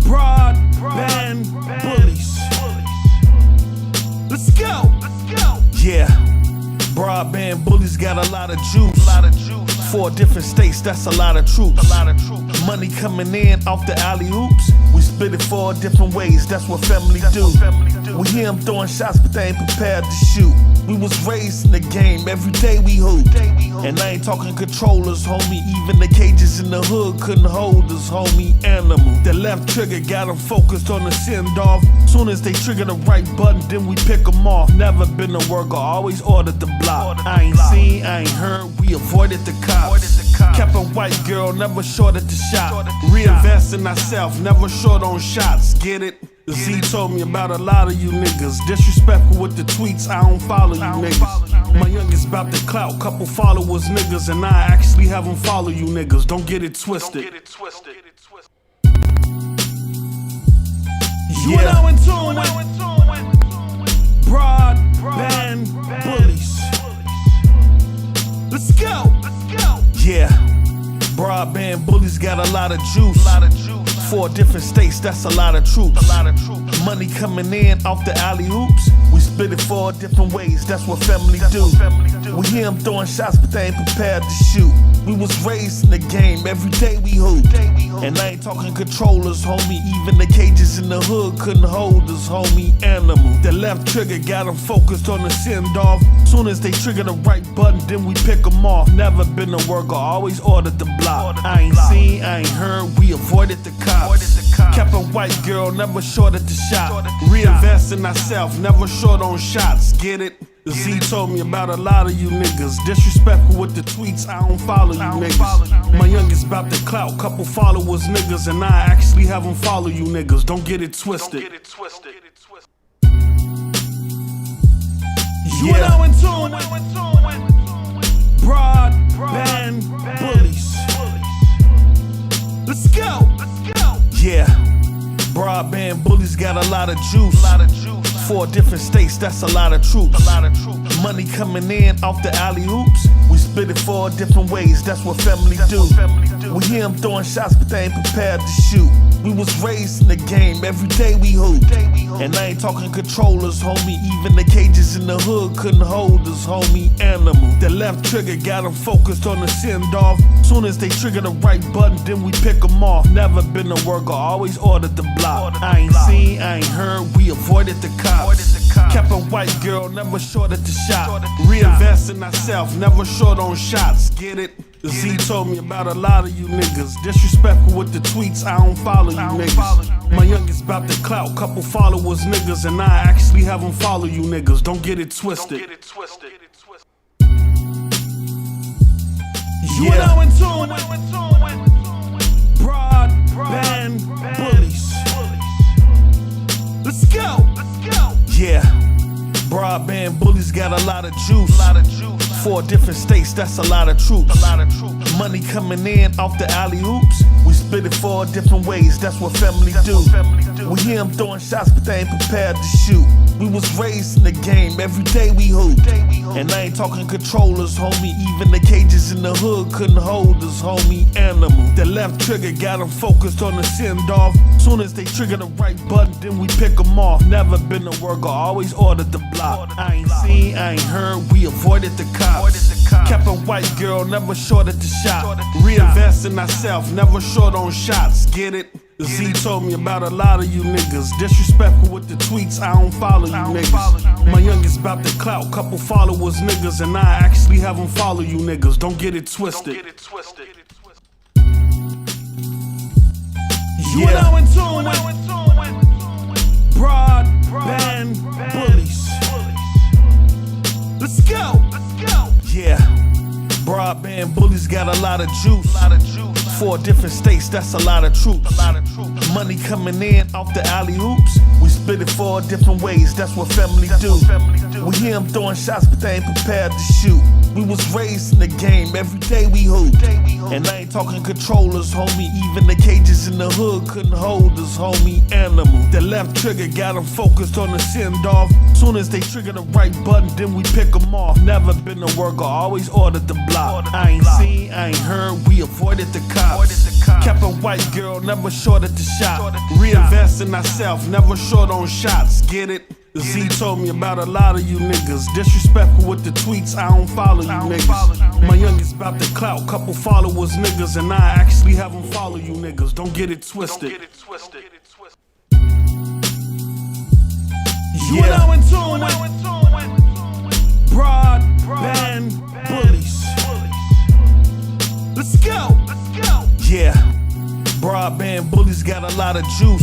Broadband bullies. Let's go. Yeah. Broadband bullies got a lot of juice. 4 different states, that's a lot of troops. Money coming in off the alley-oops. We split it 4 different ways, that's what family do. We hear them throwing shots, but they ain't prepared to shoot. We was raised in the game, every day we hoop. And I ain't talking controllers, homie. Even the cages in the hood couldn't hold us, homie. Animal. The left trigger got them focused on the send-off. Soon as they trigger the right button, then we pick them off. Never been a worker, always ordered the block. I ain't seen, I ain't heard, we avoided the cops. Kept a white girl, never short at the shop. Reinvest in ourselves, never short on shots. Get it? Z told me about a lot of you niggas. Disrespectful with the tweets, I don't follow you niggas. My youngest about the clout, couple followers niggas, and I actually have them follow you niggas. Don't get it twisted. You are now in tune with Broadband bullies. Let's go. Yeah. Broadband bullies got a lot of juice. 4 different states, that's a lot of troops. Money coming in off the alley-oops. We split it 4 different ways, that's what family do. We hear them throwing shots, but they ain't prepared to shoot. We was raised in the game, every day we hoop. And I ain't talking controllers, homie. Even the cages in the hood couldn't hold us, homie. Animal. The left trigger got them focused on the send-off. Soon as they trigger the right button, then we pick them off. Never been a worker, always ordered the block. I ain't seen, I ain't heard, we avoided the cops. Kept a white girl, never short at the shop. Reinvest in ourselves, never short on shots. Get it? Z told me about a lot of you niggas. Disrespectful with the tweets, I don't follow you niggas. My youngest about the clout, couple followers niggas, and I actually have them follow you niggas. Don't get it twisted. You are now in tune with Broadband bullies. Let's go. Yeah. Broadband bullies got a lot of juice. 4 different states, that's a lot of troops. Money coming in off the alley-oops. We split it 4 different ways, that's what family do. We hear them throwing shots, but they ain't prepared to shoot. We was raised in the game, every day we hoop. And I ain't talking controllers, homie. Even the cages in the hood couldn't hold us, homie. Animal. The left trigger got them focused on the send-off. Soon as they trigger the right button, then we pick them off. Never been a worker, always ordered the block. I ain't seen, I ain't heard, we avoided the cops. Kept a white girl, never short at the shop. Reinvest in ourselves, never short on shots. Get it? Z told me about a lot of you niggas. Disrespectful with the tweets, I don't follow you niggas. My youngest about the clout, couple followers niggas, and I actually have them follow you niggas. Don't get it twisted. You are now in tune with Broadband bullies. Let's go. Yeah. Broadband bullies got a lot of juice. 4 different states, that's a lot of troops. Money coming in off the alley-oops. We split it 4 different ways, that's what family do. We hear them throwing shots, but they ain't prepared to shoot. We was raised in the game, every day we hoop. And I ain't talking controllers, homie. Even the cages in the hood couldn't hold us, homie. Animal. The left trigger got them focused on the send-off. Soon as they trigger the right button, then we pick them off. Never been a worker, always ordered the block. I ain't seen, I ain't heard, we avoided the cops. Kept a white girl, never short at the shop. Reinvest in ourselves, never short on shots. Get it? Z told me about a lot of you niggas. Disrespectful with the tweets, I don't follow you niggas. My youngest about the clout, couple followers niggas, and I actually have them follow you niggas. Don't get it twisted. You are now in tune with Broadband bullies. Let's go. Yeah. Broadband bullies got a lot of juice. 4 different states, that's a lot of troops. Money coming in off the alley-oops. We split it 4 different ways, that's what family do. We hear them throwing shots, but they ain't prepared to shoot. We was raised in the game, every day we hoop. And I ain't talking controllers, homie. Even the cages in the hood couldn't hold us, homie. Animal. The left trigger got them focused on the send-off. Soon as they trigger the right button, then we pick them off. Never been a worker, always ordered the block. I ain't seen, I ain't heard, we avoided the cops. Kept a white girl, never short at the shop. Reinvest in ourselves, never short on shots. Get it? Z told me about a lot of you niggas. Disrespectful with the tweets, I don't follow you niggas. My youngest about the clout, couple followers niggas, and I actually have them follow you niggas. Don't get it twisted. You now in tune with broadband bullies. Let's go. Yeah, broadband bullies got a lot of juice.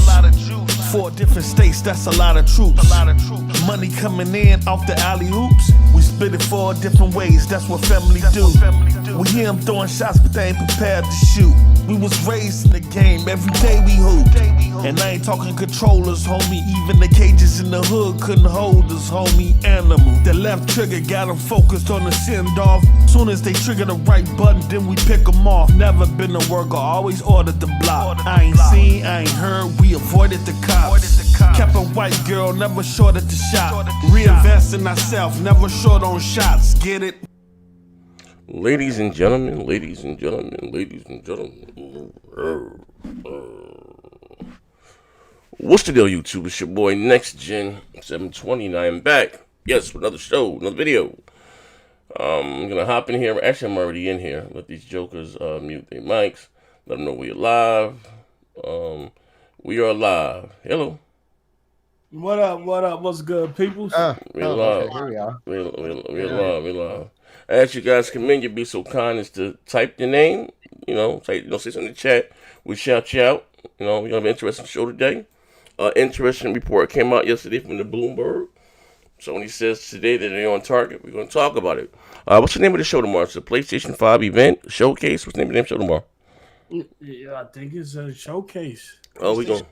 4 different states, that's a lot of troops. Money coming in off the alley-oops. We split it 4 different ways, that's what family do. We hear them throwing shots, but they ain't prepared to shoot. We was raised in the game, every day we hooped. And I ain't talking controllers, homie. Even the cages in the hood couldn't hold us, homie. Animal. The left trigger got them focused on the send-off. Soon as they trigger the right button, then we pick them off. Never been a worker, always ordered the block. I ain't seen, I ain't heard, we avoided the cops. Kept a white girl, never short at the shop. Reinvest in ourselves, never short on shots. Get it? Ladies and gentlemen, ladies and gentlemen, ladies and gentlemen. What's the deal, YouTube? It's your boy Next Gen 720, and I am back. Yes, with another show, another video. I'm gonna hop in here. Actually, I'm already in here. Let these jokers mute their mics. Let them know we're live. We are live. Hello. What up? What up? What's good, peoples? We're live. Okay, here we are. We're live. We're live. I ask you guys, come in. You'd be so kind as to type your name. Say something in the chat. We shout you out. We have an interesting show today. Interesting report came out yesterday from the Bloomberg. So when he says today that they're on target, we're going to talk about it. What's the name of the show tomorrow? It's a PlayStation 5 event, showcase. What's the name of the show tomorrow? Yeah, I think it's a showcase. Oh, we going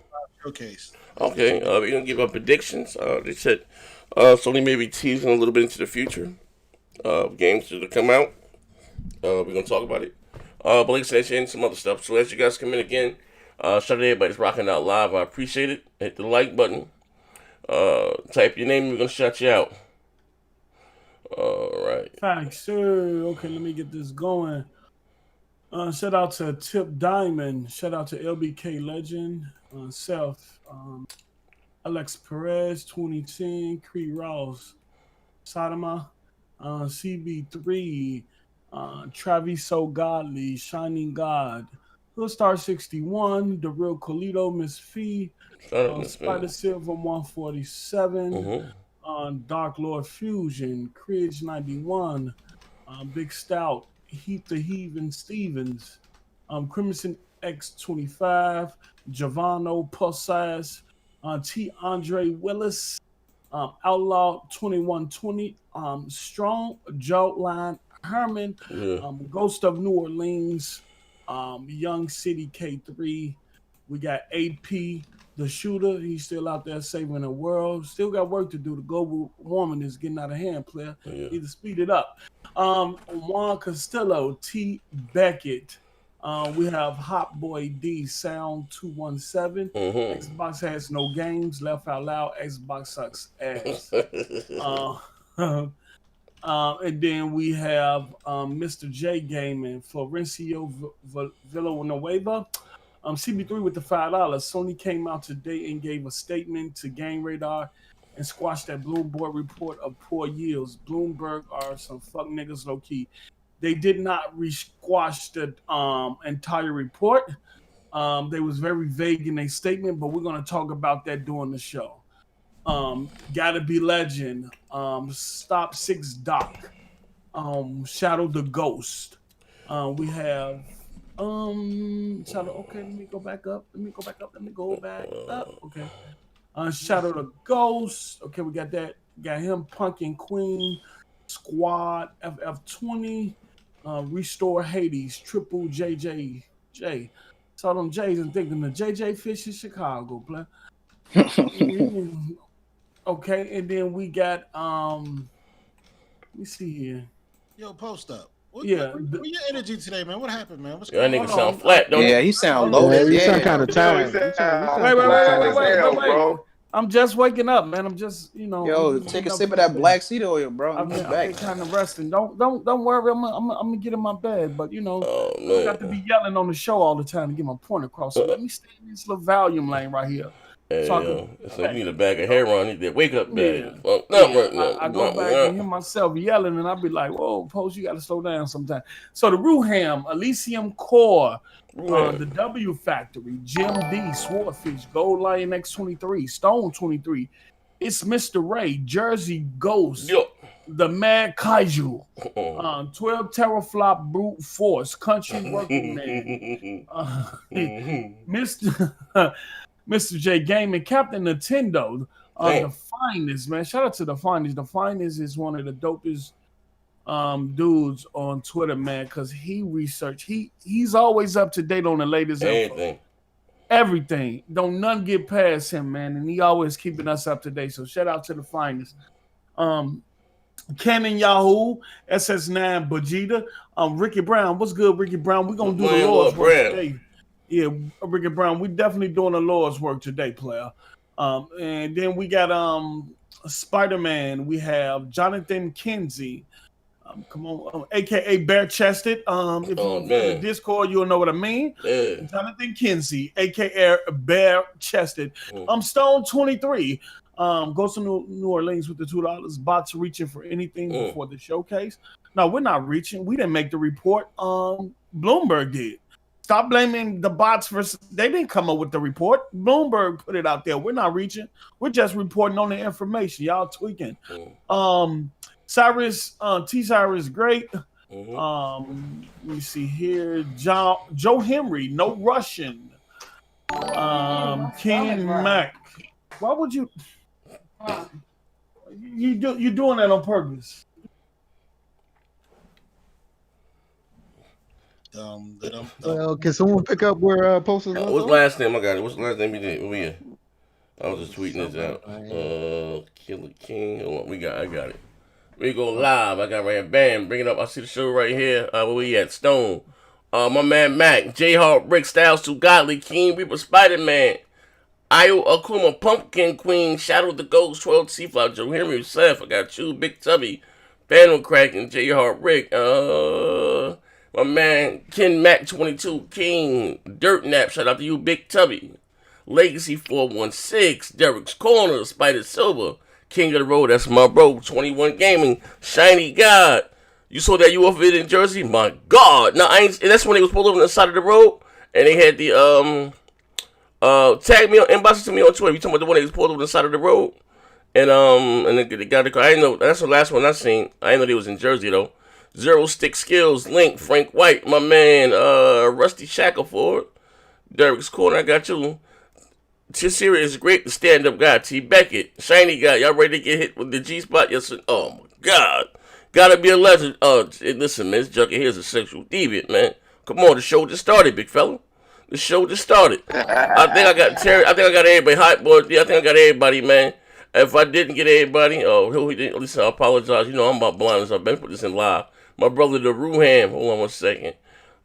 Showcase. Okay, we're going to give up predictions. They said Sony may be teasing a little bit into the future. Games to come out. We're going to talk about it. But like I said, and some other stuff. So as you guys come in again, shout out to everybody that's rocking out live. I appreciate it. Hit the like button. Type your name. We're going to shout you out. All right. Thanks, sir. Okay, let me get this going. Shout out to Tip Diamond. Shout out to LBK Legend. Self. Alex Perez, 2010. Cree Ross. Sadama. CB3. Travis So Godly. Shining God. Hoodstar 61. The Real Colito. Miss Fee. Spider Silver 147. Dark Lord Fusion. Cridge 91. Big Stout. Heath the Heathen Stevens, Crimson X25, Giovanno Pussize, T. Andre Willis, Outlaw 2120, Strong, Joe Line Herman, Ghost of New Orleans, Young City K3. We got AP, the shooter. He's still out there saving the world. Still got work to do. The global warming is getting out of hand, player. Need to speed it up. Juan Castillo, T. Beckett. We have Hot Boy D, Sound 217. Xbox has no games. Left out loud. Xbox sucks ass. And then we have Mr. J Gaming, Florencio Villanueva. CB3 with the $5. Sony came out today and gave a statement to Game Radar and squashed that Bloomberg report of poor yields. Bloomberg are some fuck niggas low key. They did not squash the entire report. They was very vague in their statement, but we're going to talk about that during the show. Gotta Be Legend. Stop 6 Doc. Shadow the Ghost. We have Shadow. Okay, let me go back up. Let me go back up. Okay. Shadow the Ghost. Okay, we got that. Got him. Pumpkin Queen. Squad. FF20. Restore Hades. Triple JJ. Saw them J's and thinking the JJ Fish in Chicago, play. Okay, and then we got let me see here. Yo, post up. What Yeah, your energy today, man? What happened, man? What's That going nigga on? sound flat, don't Yeah, he? he sound low. Yeah, You you sound sound kind of tired. Wait. I'm just waking up, man. I'm just, you know. Yo, take a sip of that black seed oil, bro. I've been kind of resting. Don't worry. I'm gonna get in my bed, but you know, I don't got to be yelling on the show all the time to get my point across. So let me stay in this little volume lane right here. Hey, so you need a bag of hair on. You need that wake up bag. Yeah. I go back and hear myself yelling, and I'll be like, "Whoa, Post, you got to slow down sometime." So the Ruham, Elysium Core, the W Factory, Jim D, Swordfish, Gold Lion X23, Stone 23. It's Mr. Ray, Jersey Ghost, the Mad Kaiju, 12 Terraflop Brute Force, Country Working Man, Mr. J Gaming, Captain Nintendo, the Finest, man. Shout out to the Finest. The Finest is one of the dopest dudes on Twitter, man, because he research. He's always up to date on the latest info. Everything. Don't none get past him, man. And he always keeping us up to date. So shout out to the Finest. Canon Yahoo, SS9 Vegeta, Ricky Brown. What's good, Ricky Brown? We're gonna do the Lord's work today. Yeah, Ricky Brown, we definitely doing the Lord's work today, player. And then we got Spider-Man. We have Jonathan Kinsey. Come on, aka Bare Chested. If you're in the Discord, you'll know what I mean. Yeah. Jonathan Kinsey, aka Bare Chested. Stone 23. Goes to New Orleans with the $2. Bots reaching for anything before the showcase. No, we're not reaching. We didn't make the report. Bloomberg did. Stop blaming the bots for they didn't come up with the report. Bloomberg put it out there. We're not reaching. We're just reporting on the information. Y'all tweaking. Cyrus, T Cyrus great. Let me see here. Joe Henry, no Russian. King Mac. Why would you doing that on purpose? Well, can someone pick up where Post is? What's the last name I got? What's the last name you did? I was just tweeting this out. Killer King. Hold on, I got it. We go live. I got right here. Bam. Bring it up. I see the show right here. Where we at? Stone. My man Mac. J Hart, Rick Styles, Too Godly, King Reaper, Spider-Man. Io Akuma, Pumpkin Queen, Shadow the Ghost, 12 Seaflower, Joe Henry, Seth. I got you, Big Tubby, Panel Cracking, J Hart, Rick. My man Ken Mac 22, King, Dirt Nap. Shout out to you, Big Tubby. Legacy 416, Derek's Corner, Spider Silver. King of the Road, that's my bro. 21 Gaming, Shiny God. You saw that UFO in Jersey? My God. Now, that's when they was pulled over on the side of the road, and they had the, tag me, inbox to me on Twitter. You talking about the one that was pulled over on the side of the road? And they got the car. I didn't know, that's the last one I seen. I didn't know they was in Jersey, though. Zero Stick Skills, Link, Frank White, my man, Rusty Shackleford, Derek's Corner, I got you. T-Series is great, the stand-up guy. T. Beckett, Shiny Guy. Y'all ready to get hit with the G-spot? Yes, sir. Oh, my God. Gotta be a legend. Listen, man, this junkie here is a sexual deviant, man. Come on, the show just started, big fella. The show just started. I think I got Terry. I think I got everybody. Hot boy. Yeah, I think I got everybody, man. If I didn't get everybody, listen, I apologize. You know, I'm about blind, so I've been put this in live. My brother, the Ruham. Hold on one second.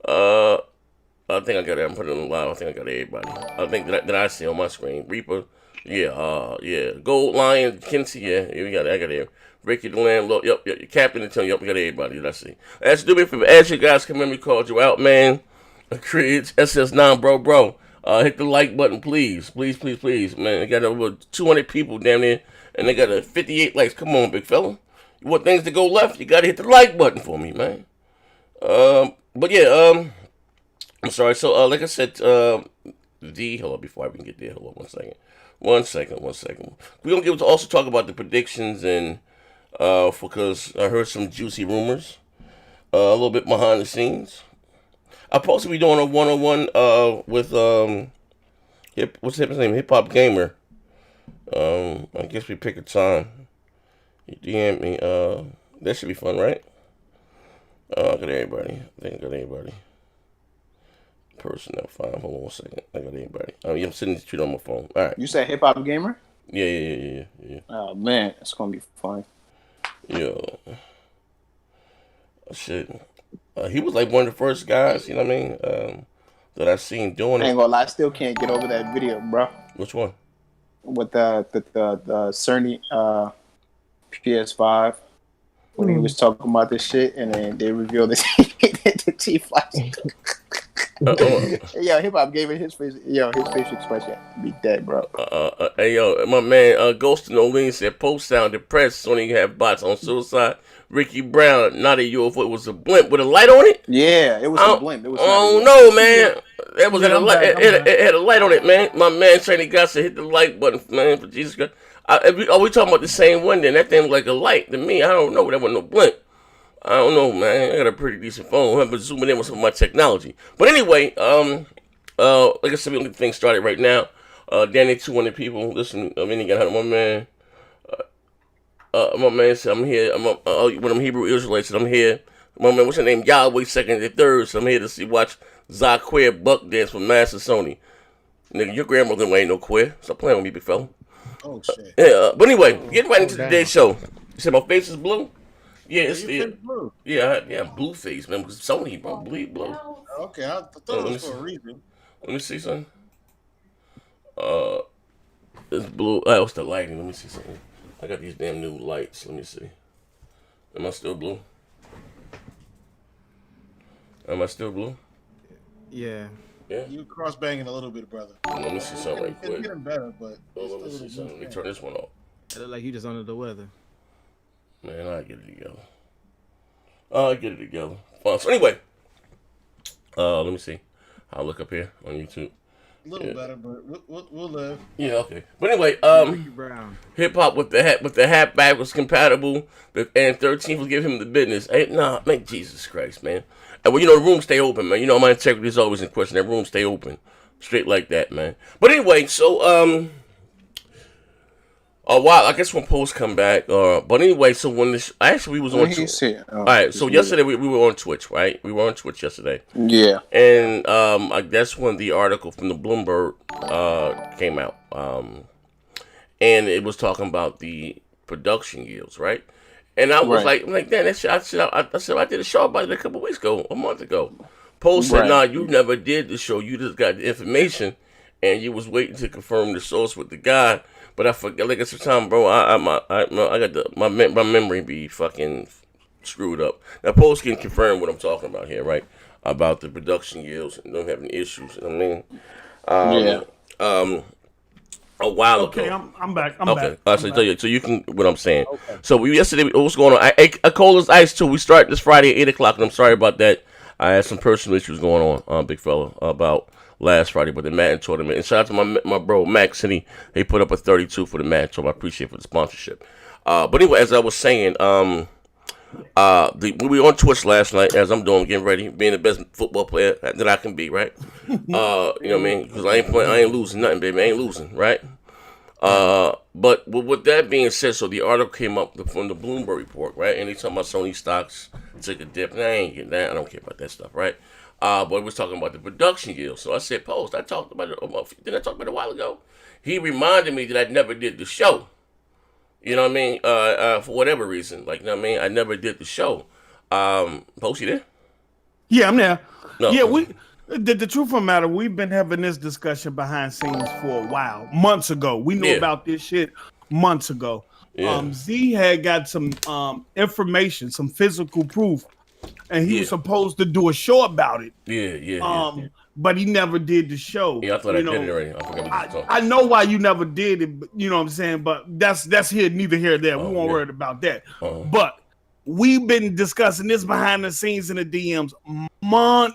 I think I got it. I'm putting it on live. I think I got everybody. I think that I see on my screen. Reaper, yeah. Gold Lion, Kinsey, yeah, we got it. I got it. Ricky the Landlord, yep. Captain and Tony, yep, we got everybody. That I see. That's do me for as you guys come in. We called you out, man. Create SS9, bro. Hit the like button, please, man. They got over 200 people down there, and they got 58 likes. Come on, big fella. You want things to go left? You gotta hit the like button for me, man. But yeah, I'm sorry. So, like I said, hold on, before I even get there, hold on one second. We're going to also talk about the predictions and, because I heard some juicy rumors, a little bit behind the scenes. I'm supposed to be doing a one-on-one, with, what's his name? Hip Hop Gamer. I guess we pick a time. You DM me, that should be fun, right? I got everybody. I think I got everybody. Personnel file. Hold on one second. I got anybody. I'm sitting this tweet on my phone. All right. You said Hip Hop Gamer? Yeah. Oh man, it's gonna be fun. Yeah. Shit. He was like one of the first guys. You know what I mean? That I seen doing it. I ain't gonna lie. I still can't get over that video, bro. Which one? with the Cerny PS5 when he was talking about this shit, and then they revealed the the T-Flash. Yo, hip hop gave it his face. Yo, his facial expression be dead, bro. Hey, yo, my man, Ghost in Olin said, Post sound depressed. Sony have bots on suicide. Ricky Brown, not a UFO. It was a blimp with a light on it. Yeah, it was a blimp. It was. Oh no, man. That was a light. It had a light on it, man. My man, Shiny got to hit the like button, man. For Jesus Christ. Are we talking about the same one? Then that thing was like a light to me. I don't know. That wasn't no blimp. I don't know, man. I got a pretty decent phone. I'm zooming in with some of my technology. But anyway, like I said, we're gonna get things started right now. Danny, 200 people. Listen, I mean, you got my man. My man said, I'm here. One of them Hebrew Israelites said, I'm here. My man, what's your name? Yahweh, second and third. So I'm here to watch Zaire Buck dance from Master Sony. Nigga, your grandmother ain't no queer. Stop playing with me, big fella. Oh, shit. Yeah, but anyway, getting right into today's show. You said my face is blue? Yeah, it's blue. Yeah, blue face, man. Because Sony, bro, bleed blue. Okay, I thought it was for a reason. Let me see something. It's blue. Oh, it's the lighting. Let me see something. I got these damn new lights. Let me see. Am I still blue? Am I still blue? Yeah. Yeah. You cross banging a little bit, brother. Let me see something right quick. It's getting better, but Let me see something. Let me turn this one off. It look like you just under the weather. Man, I get it together. I get it together. Fun. So anyway, let me see. I'll look up here on YouTube. a little better, but we'll live. Yeah, okay. But anyway, hip hop with the hat back was compatible, and 13th was give him the business. Hey, nah, man, Jesus Christ, man. Well, you know the room stay open, man. You know my integrity is always in question. That room stay open, straight like that, man. But anyway, so a while, I guess when Post come back, but anyway, so when this actually we was on Twitch. All right, so yesterday we were on Twitch, right? We were on Twitch yesterday. Yeah. And I guess when the article from the Bloomberg came out, and it was talking about the production yields, right? And I was like, damn, that shit. I said I did a show about it a couple weeks ago, a month ago. Post said, nah, you never did the show. You just got the information, and you was waiting to confirm the source with the guy. But I forgot, like at the time, bro. I got my memory be fucking screwed up. Now, Post can confirm what I'm talking about here, right? About the production yields and them having issues. I mean, a while ago. Okay, I'm back. I'm okay. back. So you can what I'm saying. Okay. So yesterday, what was going on? I call this ice too. We start this Friday at 8:00, and I'm sorry about that. I had some personal issues going on, big fella, about last Friday, but the Madden tournament. And shout out to my bro Max City. He put up a 32 for the Madden tournament. I appreciate for the sponsorship. But anyway, as I was saying, we were on Twitch last night, as I'm doing, getting ready, being the best football player that I can be, right? You know what I mean? Because I ain't losing nothing, baby. I ain't losing, right? But with that being said, so the article came up from the Bloomberg report, right? And they talking about Sony stocks took a dip. And I ain't getting that. I don't care about that stuff, right? But we was talking about the production yield. So I said, Post, I talked about it. Didn't I talk about it a while ago? He reminded me that I never did the show. You know what I mean? For whatever reason. Like, you know what I mean? I never did the show. Post, you there? Yeah, I'm there. No. Yeah, the truth of the matter, we've been having this discussion behind scenes for a while. Months ago. We knew about this shit months ago. Yeah. Z had got some information, some physical proof, and he was supposed to do a show about it. Yeah. But he never did the show. Yeah, I thought I did it already. I forgot what you were talking. I know why you never did it, but you know what I'm saying? But that's here, neither here nor there. We won't worry about that. But we've been discussing this behind the scenes in the DMs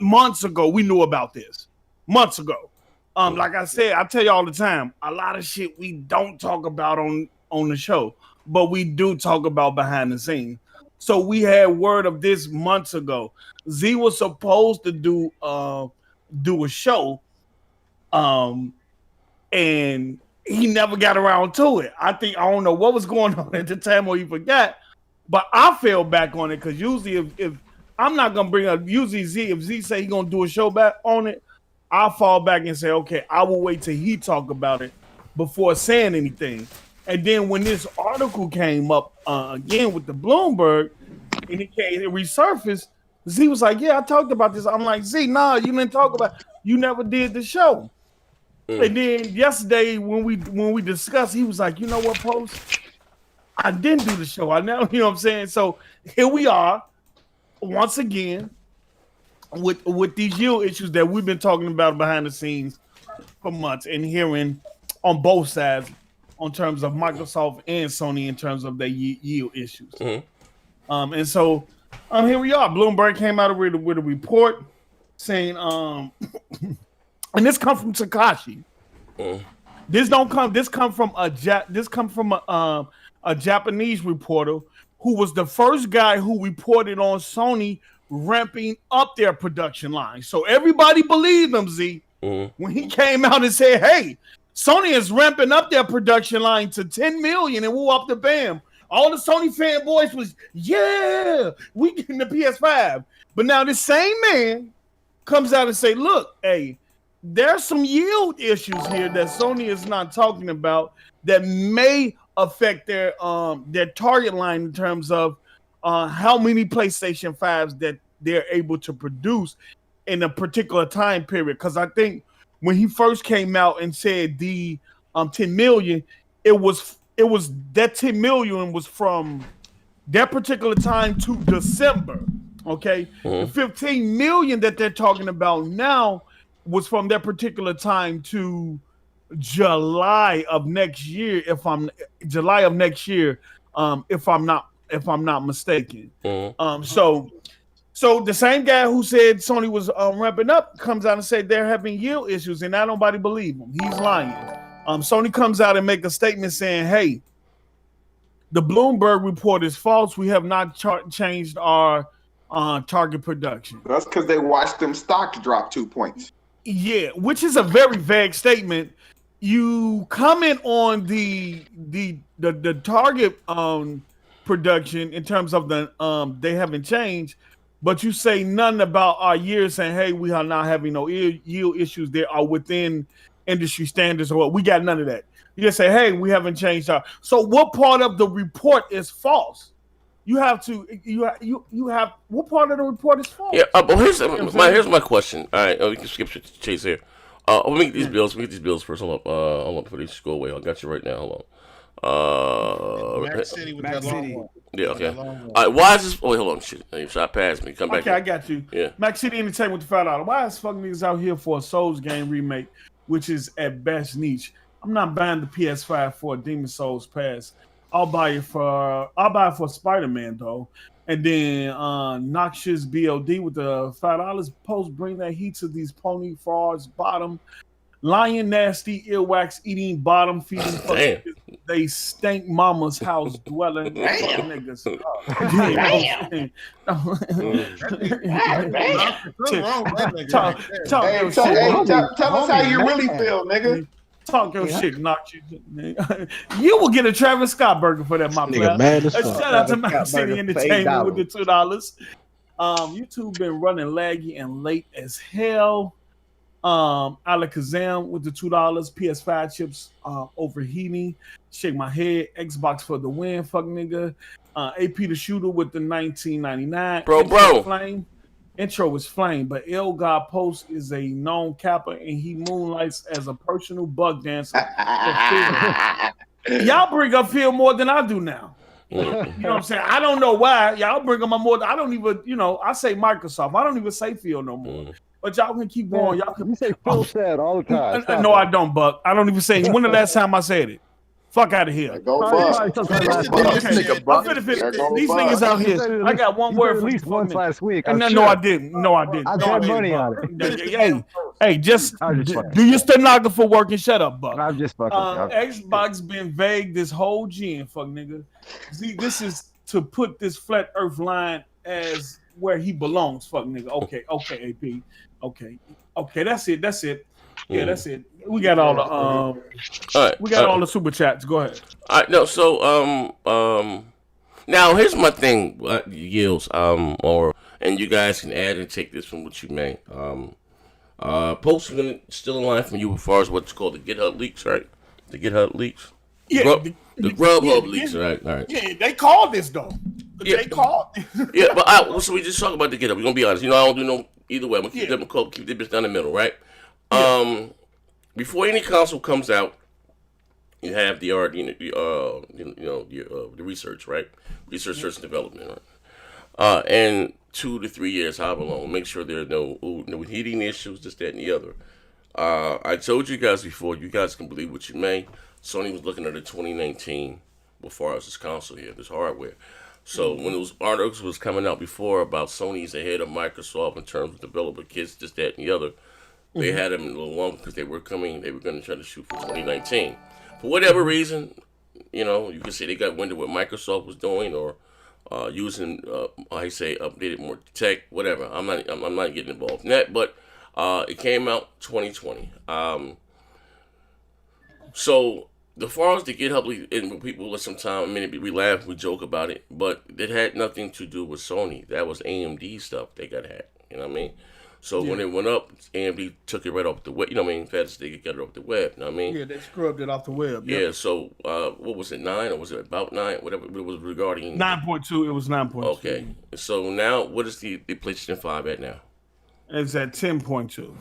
months ago. We knew about this months ago. Like I said, I tell you all the time, a lot of shit we don't talk about on the show, but we do talk about behind the scenes. So we had word of this months ago. Z was supposed to do a show, and he never got around to it. I don't know what was going on at the time or he forgot, but I fell back on it because usually if I'm not gonna bring up usually if Z say he gonna do a show back on it, I'll fall back and say, okay, I will wait till he talk about it before saying anything. And then when this article came up again with the Bloomberg, and it resurfaced, Z was like, yeah, I talked about this. I'm like, Z, nah, you didn't talk about it. You never did the show. And then yesterday when we discussed, he was like, you know what, Post? I didn't do the show. I know, you know what I'm saying? So here we are once again with these yield issues that we've been talking about behind the scenes for months and hearing on both sides on terms of Microsoft and Sony in terms of their yield issues. And so here we are. Bloomberg came out with a report saying and this comes from Takashi. This come from a Japanese reporter who was the first guy who reported on Sony ramping up their production line. So everybody believed him, Z, when he came out and said, hey, Sony is ramping up their production line to 10 million and woo up the bam. All the Sony fanboys was, yeah, we getting the PS5. But now this same man comes out and say, look, hey, there's some yield issues here that Sony is not talking about that may affect their target line in terms of how many PlayStation 5s that they're able to produce in a particular time period. Because I think when he first came out and said the 10 million, it was that 10 million was from that particular time to December. Okay, the 15 million that they're talking about now was from that particular time to July of next year. If I'm not mistaken. So the same guy who said Sony was ramping up comes out and said they're having yield issues, and not nobody believe him. He's lying. Sony comes out and make a statement saying, "Hey, the Bloomberg report is false. We have not changed our target production." That's because they watched them stocks drop 2 points. Yeah, which is a very vague statement. You comment on the target production in terms of the they haven't changed, but you say nothing about our year saying, hey, we are not having no yield issues that are within industry standards or what. We got none of that. You just say, hey, we haven't changed our. So what part of the report is false? You have what part of the report is false? Yeah, but here's my question. All right, we can skip Chase here. Let me get these bills. Let me get these bills first. Hold on, before these go away. I got you right now. Hold on. Mac City with that long one. Yeah, okay. All right, why is this? Oh, wait, hold on. Shit, you shot past me. Come back. Okay, I got you. Yeah. Mac City Entertainment with the $5. Why is fucking niggas out here for a Souls game remake, which is at best niche? I'm not buying the PS5 for a Demon Souls pass. I'll buy it for Spider-Man though. And then Noxious BLD with the $5 post, bring that heat to these pony frauds bottom. Lion nasty earwax eating bottom feeding they stank mama's house dwelling niggas. Tell us how you really feel, nigga. Talk your shit, knock you. You will get a Travis Scott burger for that, my player. Shout out to Mac City Entertainment with the $2. YouTube been running laggy and late as hell. Alakazam with the $2. PS5 chips overheating. Shake my head. Xbox for the win. Fuck nigga. AP the shooter with the $19.99. Bro. Flame. Intro is flame, but Il God Post is a known capper and he moonlights as a personal bug dancer. Y'all bring up Phil more than I do now. You know what I'm saying? I don't know why. Y'all bring him up more. I don't even, I say Microsoft. I don't even say Phil no more. But y'all can keep going. Y'all can. You say Phil said all the time. No, I don't, Buck. I don't even say. When the last time I said it? Fuck out of here. Go Buck. These niggas out here. I got one word for at least once last week. No, I didn't. I bet money on it. Hey, just do your stenographer work and shut up, Buck. I'm just fucking. Xbox been vague this whole gen, fuck nigga. See, this is to put this flat Earth line as where he belongs, fuck nigga. Okay, AP. Okay, that's it. Yeah, that's it. We got all the all the super chats. Go ahead. All right, no. So now here's my thing. Yields. And you guys can add and take this from what you may. Post still in line from you as far as what's called the GitHub leaks, right? The GitHub leaks. Yeah, the Grubhub leaks, right? All right. Yeah, they called this though. Yeah. They called. Yeah, but so we just talk about the GitHub. We're gonna be honest. I don't do no either way. I'm gonna keep them cold, keep the bitch down the middle, right? before any console comes out, you have the the research, right? Research and development, right? And 2 to 3 years, however long, make sure there are no heating issues, this, that, and the other. I told you guys before, you guys can believe what you may. Sony was looking at a 2019 before as this console here, this hardware. So when those articles was coming out before about Sony's ahead of Microsoft in terms of developer kits, this, that, and the other, they had them a little longer because they were going to try to shoot for 2019. For whatever reason, you can say they got wind of what Microsoft was doing or using, updated more tech, whatever. I'm not getting involved in that, but it came out 2020. So the far as the GitHub, and people sometimes, we laugh, we joke about it, but it had nothing to do with Sony. That was AMD stuff they got hacked. You know what I mean? So when it went up, AMD took it right off the web. You know what I mean? Fast as they could get it off the web. You know what I mean? Yeah, they scrubbed it off the web. Yeah. So what was it, 9 or was it about 9? Whatever it was regarding 9.2. It was 9.2. Okay. So now, what is the PlayStation 5 at now? It's at 10.2. All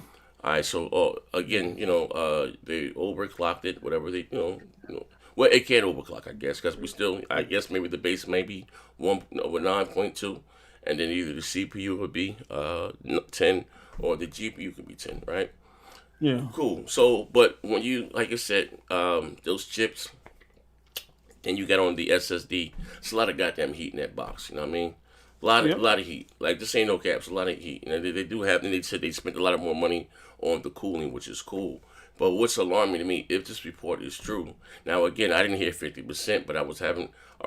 right. So again, they overclocked it. Whatever they, well, it can't overclock, I guess, because I guess maybe the base may be 9.2. And then either the CPU would be 10 or the GPU could be 10, right? Yeah. Cool. So, but when you, like I said, those chips, and you got on the SSD, it's a lot of goddamn heat in that box. You know what I mean? A lot of heat. Like, this ain't no caps. A lot of heat. They do have. And they said they spent a lot of more money on the cooling, which is cool. But what's alarming to me, if this report is true, now again, I didn't hear 50%, but I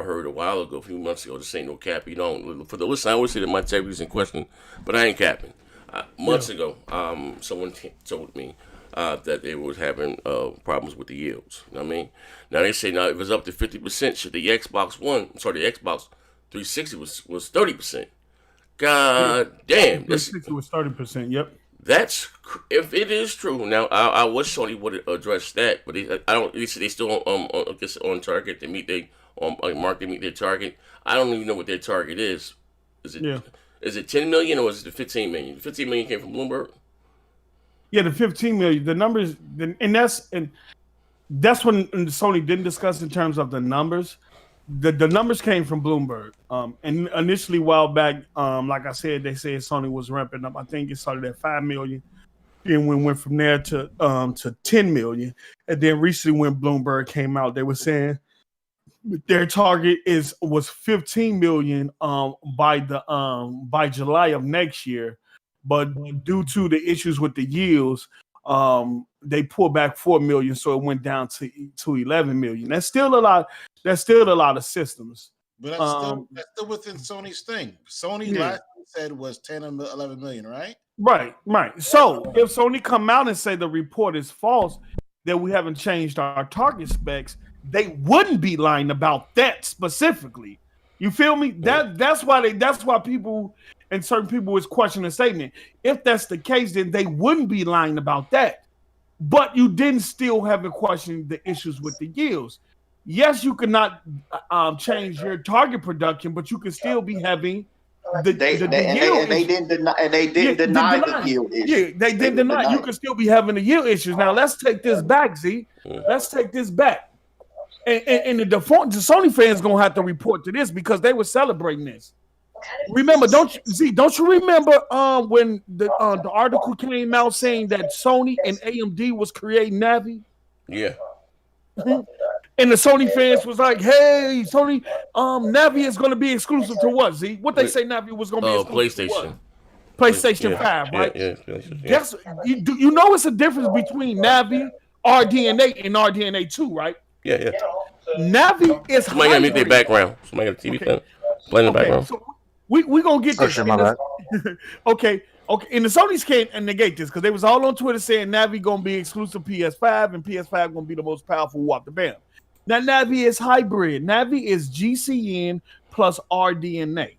heard a while ago, a few months ago, this ain't no cap. For the listener, I always say that my integrity in question, but I ain't capping. Months ago, someone told me that they was having problems with the yields. You know what I mean? Now they say if it's up to 50%, should the Xbox 360 was 30%. God damn. 360 was 30%, yep. That's if it is true. Now I wish Sony would address that, but I don't. They still I guess on target to meet mark to meet their target. I don't even know what their target is. Is it 10 million or is it the 15 million? The 15 million came from Bloomberg. Yeah, the 15 million. The numbers, and that's when Sony didn't discuss in terms of the numbers. The numbers came from Bloomberg. And initially, a while back, like I said, they said Sony was ramping up. I think it started at 5 million. Then we went from there to 10 million. And then recently when Bloomberg came out, they were saying their target was 15 million by July of next year. But due to the issues with the yields, they pulled back 4 million, so it went down to 11 million. That's still a lot. That's still a lot of systems. But that's still within Sony's thing. Sony last said was 10 or 11 million, right? Right. So if Sony come out and say the report is false, that we haven't changed our target specs, they wouldn't be lying about that specifically. You feel me? That's why people and certain people was questioning the statement. If that's the case, then they wouldn't be lying about that. But you didn't still have a question the issues with the yields. Yes, you could not change your target production, but you could still be having the yield. They didn't deny the yield issue. Yeah, they didn't deny. You could still be having the yield issues. Now let's take this back, Z. Let's take this back. And the Sony fans gonna have to report to this because they were celebrating this. Remember, don't you remember when the article came out saying that Sony and AMD was creating Navi? Yeah. And the Sony fans was like, "Hey, Sony, Navi is going to be exclusive to what? Z? What they say Navi was going to be exclusive PlayStation. to what? PlayStation 5, right? Yeah. Yes. You know it's a difference between Navi, RDNA, and RDNA 2, right? Yeah. Navi is somebody got to meet their background. Somebody got a TV playing in the background. So we gonna get this. Okay. And the Sony's can't negate this because they was all on Twitter saying Navi gonna be exclusive PS5 and PS5 gonna be the most powerful whoop the bam. Now Navi is hybrid. Navi is GCN plus RDNA.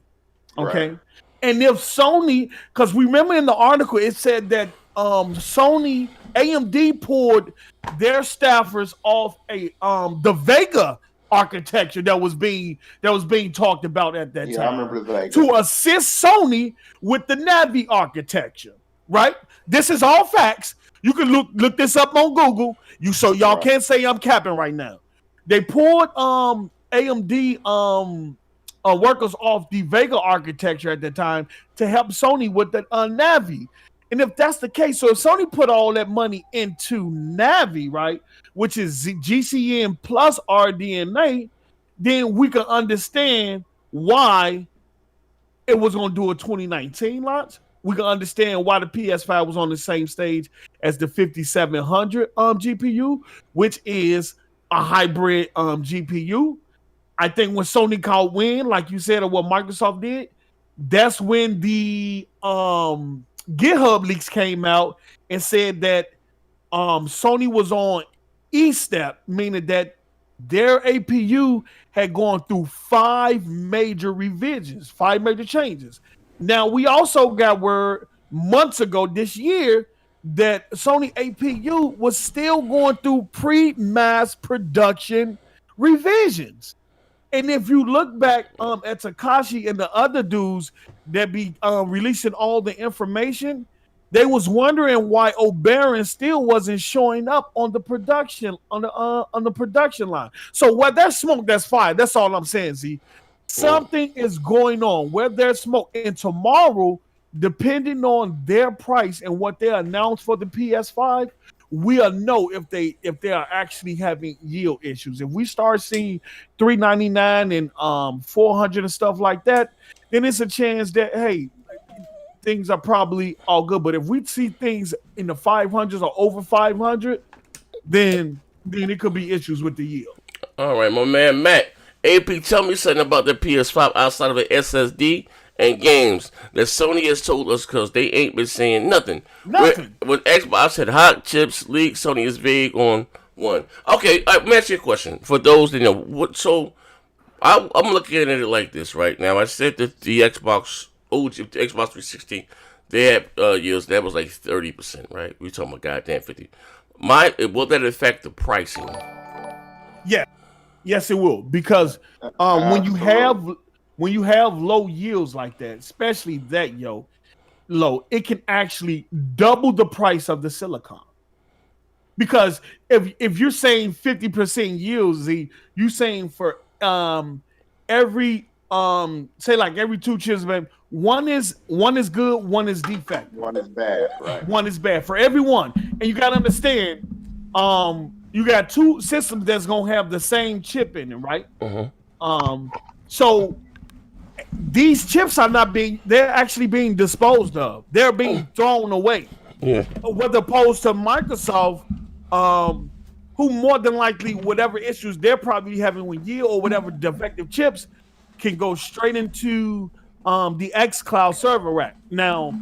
Okay. Right. And if Sony, because remember in the article it said that AMD pulled their staffers off the Vega architecture that was being talked about at that time. I remember Vega. To assist Sony with the Navi architecture, right? This is all facts. You can look this up on Google. So y'all can't say I'm capping right now. They pulled AMD workers off the Vega architecture at the time to help Sony with the Navi. And if that's the case, so if Sony put all that money into Navi, right, which is GCN plus RDNA, then we can understand why it was going to do a 2019 launch. We can understand why the PS5 was on the same stage as the 5700 GPU, which is a hybrid GPU. I think when Sony called win, like you said, or what Microsoft did, that's when the GitHub leaks came out and said that Sony was on E-step, meaning that their APU had gone through 5 major revisions, 5 major changes. Now, we also got word months ago this year that Sony APU was still going through pre-mass production revisions. And if you look back at Takashi and the other dudes that be releasing all the information, they was wondering why Oberon still wasn't showing up on the production on the production line. So where there's smoke, that's fire. That's all I'm saying. Z, something is going on. Where there's smoke, and tomorrow, depending on their price and what they announce for the PS5, we'll know if they are actually having yield issues. If we start seeing $399 and $400 and stuff like that, then it's a chance that hey, things are probably all good. But if we see things in the 500s or over 500, then it could be issues with the yield. All right, my man Matt. AP, tell me something about the PS5 outside of the SSD and games that Sony has told us, because they ain't been saying nothing. With Xbox, I said hot chips leak. Sony is vague on one. Okay, let me ask you a question. For those that know, I'm looking at it like this right now. I said that the Xbox OG, the Xbox 360, they had years that was like 30%, right? We talking about goddamn 50. Will that affect the pricing? Yeah, yes, it will, because when you have low yields like that, especially that low, it can actually double the price of the silicon. Because if you're saying 50% yields, you saying for every say like every 2 chips, one is good, one is defect, one is bad, right? One is bad for everyone, and you got to understand, you got 2 systems that's gonna have the same chip in it, right? So these chips are not they're actually being disposed of. They're being thrown away. Yeah. Whether opposed to Microsoft, who more than likely, whatever issues they're probably having with yield or whatever defective chips, can go straight into the xCloud server rack. Now,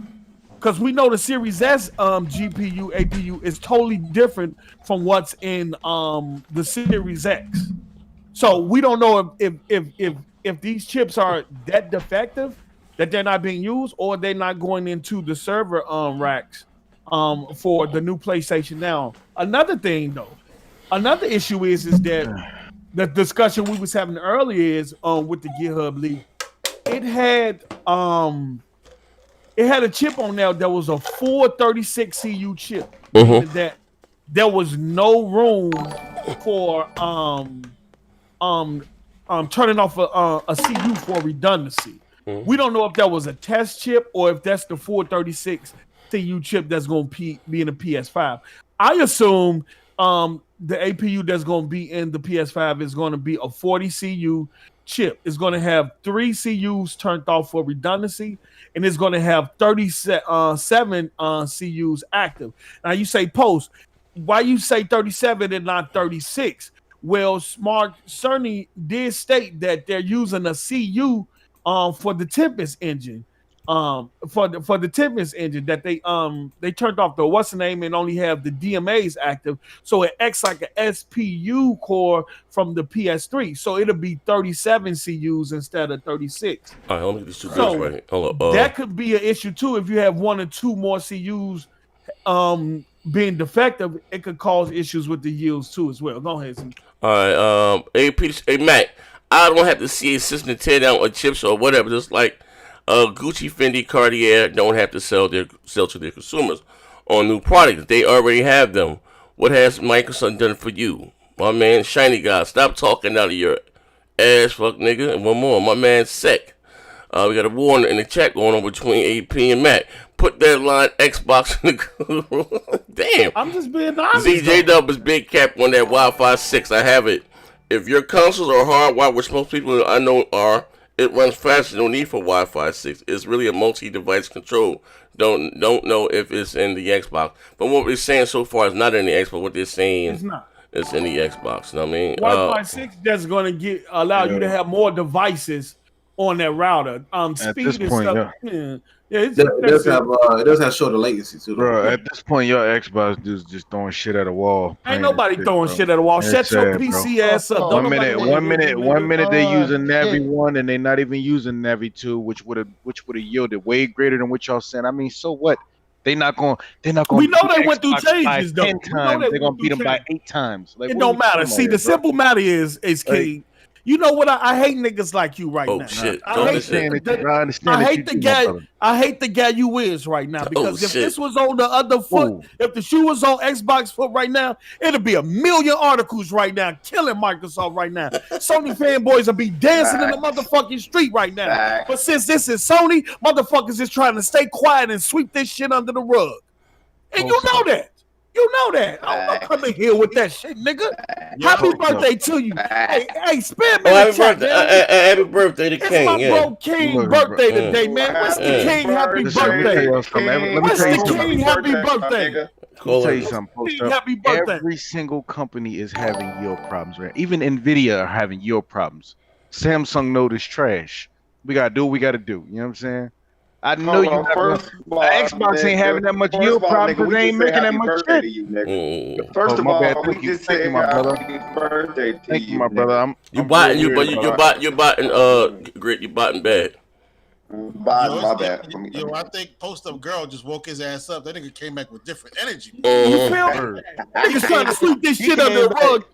because we know the Series S GPU, APU is totally different from what's in the Series X. So we don't know if these chips are that defective that they're not being used, or they're not going into the server racks for the new PlayStation. Now, another thing though, another issue is that the discussion we was having earlier is with the GitHub leak. It had a chip on there that was a 436 CU chip. That there was no room for turning off a CU for redundancy. We don't know if that was a test chip or if that's the 436 CU chip that's going to be in the PS5. I assume the APU that's going to be in the PS5 is going to be a 40 CU chip. It's going to have 3 CUs turned off for redundancy, and it's going to have 37 CUs active. Now you say, Post, why you say 37 and not 36? Well, Smart Cerny did state that they're using a CU for the Tempest engine. For the Tempest engine that they turned off the what's the name and only have the DMAs active, so it acts like an SPU core from the PS3. So it'll be 37 CUs instead of 36. All right, let me get these 2 bits right. Hold up. That could be an issue too if you have 1 or 2 more CUs being defective. It could cause issues with the yields too as well. Go ahead, Steve. All right, hey Matt, I don't have to see a system to tear down or chips or whatever. Just like Gucci, Fendi, Cartier don't have to sell to their consumers. on new products. They already have them. What has Microsoft done for you? My man, Shiny God, stop talking out of your ass, fuck nigga. And one more, my man, Sec. We got a war in the chat going on between AP and Matt. Put that line Xbox in the damn. I'm just being honest. ZJ Dub is big cap on that Wi-Fi 6. I have it. If your consoles are hardwired, which most people I know are, it runs faster. No need for Wi-Fi 6. It's really a multi-device control. Don't know if it's in the Xbox. But what we're saying so far is not in the Xbox. What they're saying it's not. It's in the Xbox. You know what I mean? Wi-Fi 6 that's going to allow you to have more devices on that router. Speed and stuff. It does have shorter latency too. Bro, at this point, your Xbox dude's just throwing shit at a wall. Ain't nobody throwing shit at a wall. Shut your PC ass up. One minute they using Navi 1 and they not even using Navi 2, which would have yielded way greater than what y'all saying. I mean, so what? They're not going. We know they went through changes though. 10 times. They're gonna beat them by 8 times. Like, it don't matter. See, the simple matter is King. You know what? I hate niggas like you right now. Shit. I hate the guy you is right now, because if this was on the other foot, if the shoe was on Xbox foot right now, it'd be a million articles right now killing Microsoft right now. Sony fanboys would be dancing in the motherfucking street right now. But since this is Sony, motherfuckers is trying to stay quiet and sweep this shit under the rug. And you know that. You know that. I'm coming here with that shit, nigga. Happy birthday to you. Hey, spare me the chat, man. Happy birthday to King. It's my bro King birthday today, man. What's the King happy birthday? What's the King happy birthday? Let me tell you something. Happy birthday. Every single company is having yield problems, right? Even Nvidia are having yield problems. Samsung know this trash. We gotta do what we gotta do. You know what I'm saying? I know you. Xbox ain't having that much yield problem because they ain't making that much shit. First of all, we just said happy birthday to you. Thank you, my brother. You're botting Grit. You're botting bad. My bad. Yo, I think Post Up Girl just woke his ass up. That nigga came back with different energy. You feel me? Niggas trying to sweep this shit under the rug.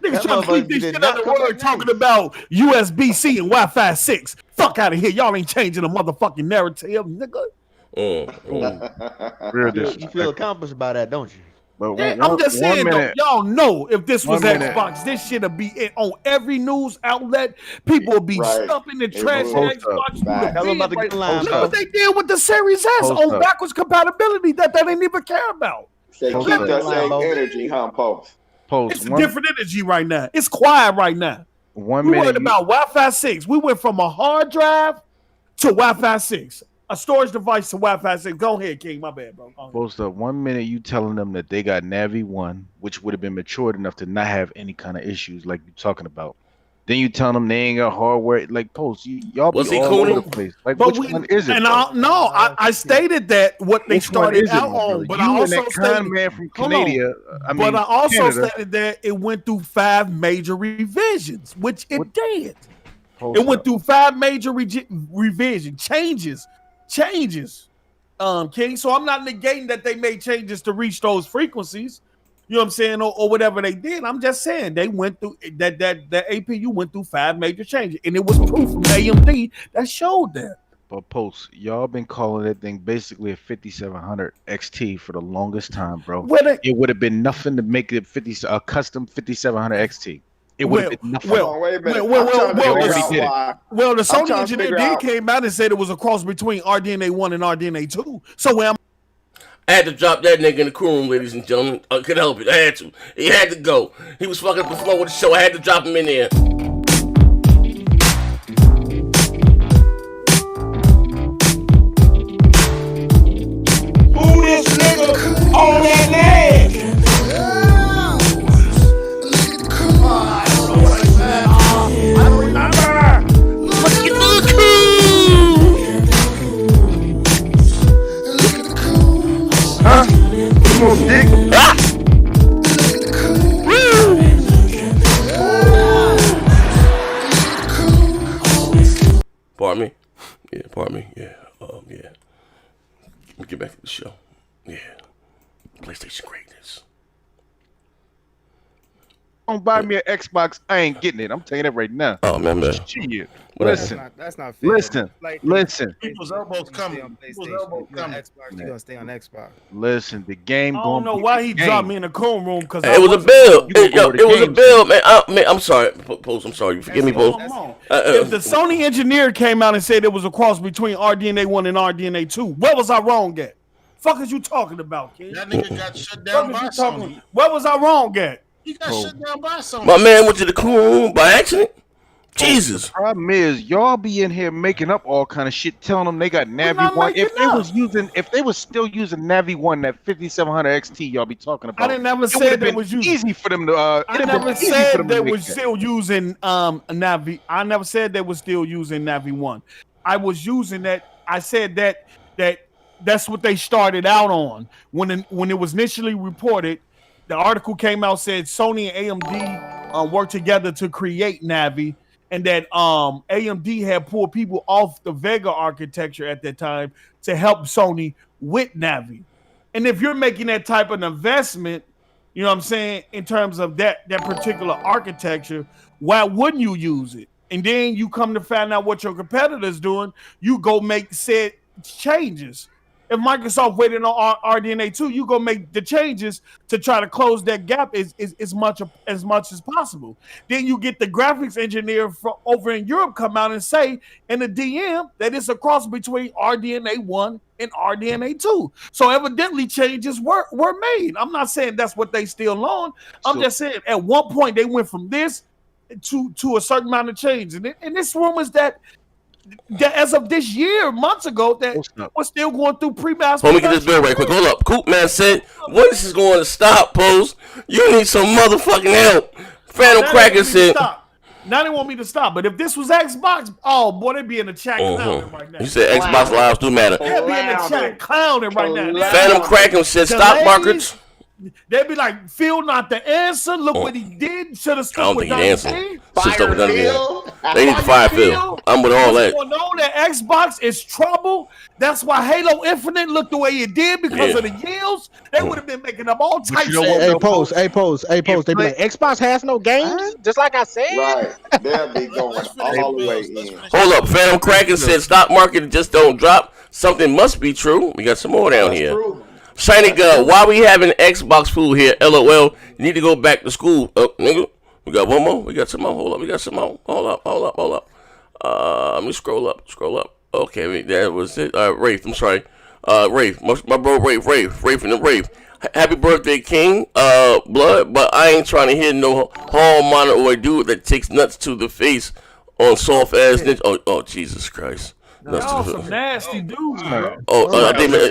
Niggas trying to sweep this shit under the rug talking about USB-C and Wi-Fi 6. Fuck out of here. Y'all ain't changing the motherfucking narrative, nigga. You feel accomplished by that, don't you? But I'm just saying, though, y'all know if this was Xbox, this shit would be on every news outlet. People would be stuffing the trash Xbox. Look what they did with the Series S on backwards compatibility that they didn't even care about. They keep that same energy, huh, Post? It's a different energy right now. It's quiet right now. We worried about Wi-Fi 6. We went from a hard drive to Wi-Fi 6. A storage device to Wi-Fi 6. Go ahead, King. My bad, bro. Post up 1 minute you telling them that they got Navi 1, which would have been matured enough to not have any kind of issues like you're talking about. Then you telling them they ain't got hardware. Like, Post, y'all be all over the place. Like, which one is it? And I stated that what they started out on, but I also stated man from Canada. But I also stated that it went through 5 major revisions, which it did. It went through 5 major revision changes. King. So I'm not negating that they made changes to reach those frequencies. You know what I'm saying, or whatever they did. I'm just saying they went through that APU went through 5 major changes, and it was proof from AMD that showed that. But Post, y'all been calling that thing basically a 5700 XT for the longest time, bro. It would have been nothing to make it a custom 5700 XT. It would have been nothing. The Sony engineer came out and said it was a cross between RDNA 1 and RDNA 2. So I had to drop that nigga in the crew room, ladies and gentlemen. I couldn't help it. I had to. He had to go. He was fucking up the flow with the show. I had to drop him in there. Who this nigga on that leg? I don't remember. Look at the Huh? You want dick? Ah! Pardon me? Yeah, pardon me. Yeah. Yeah. Let me get back to the show. Yeah. PlayStation greatness. don't buy me an Xbox, I ain't getting it. I'm telling you that right now. Oh man. Shit. Listen. That's not fair. Listen. Listen. People's elbows coming. People's elbows coming. You gonna stay on Xbox? Listen, the game. I don't know why he dropped me in the coon room because it was a bill. It was a bill, man. I'm sorry, Post. I'm sorry. Forgive me, Post. If the Sony engineer came out and said it was a cross between RDNA 1 and RDNA 2, where was I wrong at? Fuck is you talking about, kid? That nigga got shut down by Sony. Where was I wrong at? He got shut down by Sony. My man went to the cool room by accident. Jesus. The problem is, y'all be in here making up all kind of shit, telling them they got Navi 1. If they was still using Navi 1, that 5700 XT y'all be talking about. I didn't never say they was using. Easy for them to. I never said they was still using Navi. I never said they was still using Navi 1. I was using that. I said that's what they started out on when it was initially reported. The article came out, said Sony and AMD worked together to create Navi, and that AMD had pulled people off the Vega architecture at that time to help Sony with Navi. And if you're making that type of investment, you know what I'm saying, in terms of that particular architecture, why wouldn't you use it? And then you come to find out what your competitor's doing, you go make said changes. If Microsoft waited on RDNA 2, you go make the changes to try to close that gap as much as possible. Then you get the graphics engineer from over in Europe come out and say in the DM that it's a cross between RDNA 1 and RDNA 2. So evidently changes were made. I'm not saying that's what they still on. I'm just saying at one point they went from this to a certain amount of change. And this rumors that as of this year, months ago, that we're still going through pre-mass. Let me get this bill right quick. Hold up. Coop Man said, when this is going to stop, Post? You need some motherfucking help. Phantom Cracker said. Now they want me to stop. But if this was Xbox, oh boy, they'd be in the chat clowning right now. You said Xbox Lives do matter. They'd be in the chat clowning right now. Phantom Cracker said stock markets. They'd be like, Phil not the answer. Look what he did. Should have stuck with They need to fire Phil. I'm with all that. You know that Xbox is trouble. That's why Halo Infinite looked the way it did because of the yields. They would have been making up all types of Hey, Post. They be like, Xbox has no games, just like I said. Right. They'll be going all the way in. Hold up. Phantom Cracker said stock market just don't drop. Something must be true. We got some more down here. Shiny Gun, why we having Xbox food here? LOL. You need to go back to school. Nigga. We got one more. We got some more. Hold up. We got some more. Hold up. Let me scroll up. Okay, that was it. Rafe, I'm sorry. Rafe, my bro Rafe and the Rafe. Happy birthday, King. Blood, but I ain't trying to hear no hall monitor or a dude that takes nuts to the face on soft ass niggas. Oh, Jesus Christ. Y'all some nasty dudes, bro. They may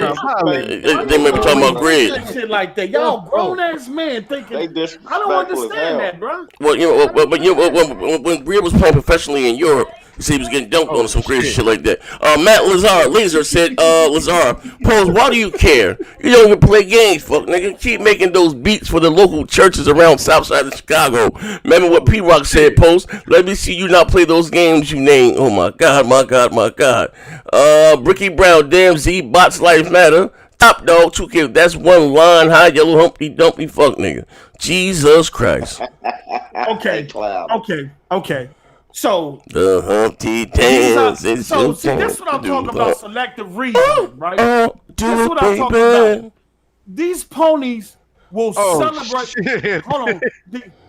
be talking about Greg. Shit like that. Y'all grown ass men thinking. I don't understand that, bro. Well, when Greg was playing professionally in Europe, you see, he was getting dunked on some crazy shit like that. Matt Laser said, Pose, why do you care? You don't even play games, fuck, nigga. Keep making those beats for the local churches around south side of Chicago. Remember what P-Rock said, Pose? Let me see you not play those games you name. Oh, my God. Bricky Brown, damn Z, bots life matter. Top dog, 2K, that's one line high, yellow humpy dumpy fuck, nigga. Jesus Christ. Okay. So the Humpty Dance. So see, that's what I'm talking about. Selective reasoning, right? That's what I'm talking about. These ponies will celebrate. Shit. Hold on.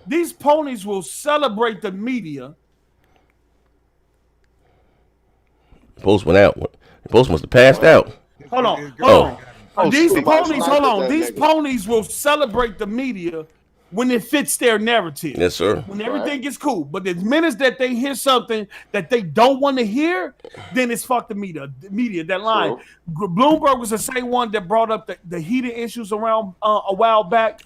These ponies will celebrate the media. Post went out. Post must have passed out. Hold on. These ponies will celebrate the media when it fits their narrative. Yes, sir. When everything is cool. But the minute that they hear something that they don't want to hear, then it's fuck the media. That line. Bloomberg was the same one that brought up the heated issues around a while back.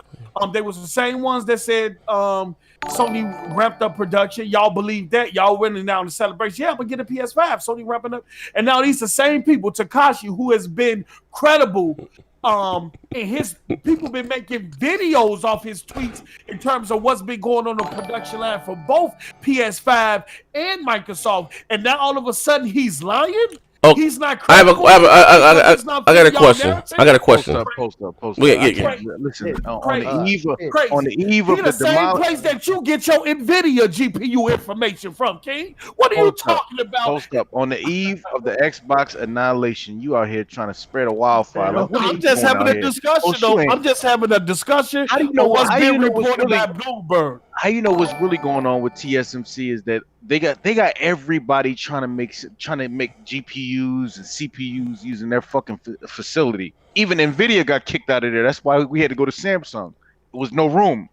They was the same ones that said Sony ramped up production. Y'all believe that? Y'all running down the celebration. Yeah, but get a PS5. Sony ramping up. And now these the same people, Takashi, who has been credible and his people been making videos off his tweets in terms of what's been going on the production line for both PS5 and Microsoft, and now all of a sudden he's lying. He's not I credible. got a question. I got a question. Post up. Listen, on the eve of the the same place that you get your NVIDIA GPU information from, King. What are you talking about? Post up on the eve of the Xbox annihilation. You out here trying to spread a wildfire. Like, I'm just having a discussion, though. I'm just having a discussion. How do you know what's being reported really, by Bloomberg? How you know what's really going on with TSMC is that they got everybody trying to make GPUs and CPUs using their fucking facility. Even Nvidia got kicked out of there. That's why we had to go to Samsung. There was no room.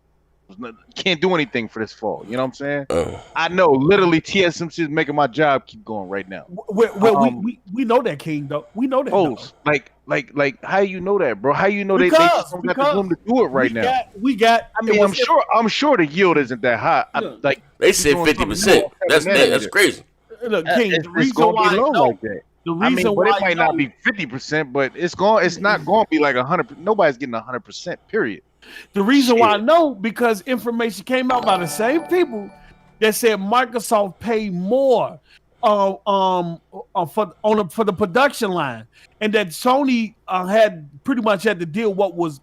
Can't do anything for this fall. You know what I'm saying? I know. Literally, TSMC is making my job keep going right now. We know that, King. Though we know that. Like, how you know that, bro? How you know they don't got the room to do it right now? I'm sure the yield isn't that high. Like they said 50%. That's crazy. Look, King, the reason why I know like that. But it might not be 50%, but it's not going to be like 100%. Nobody's getting 100%. Period. The reason why I know because information came out by the same people that said Microsoft paid more for the production line, and that Sony had pretty much had to deal what was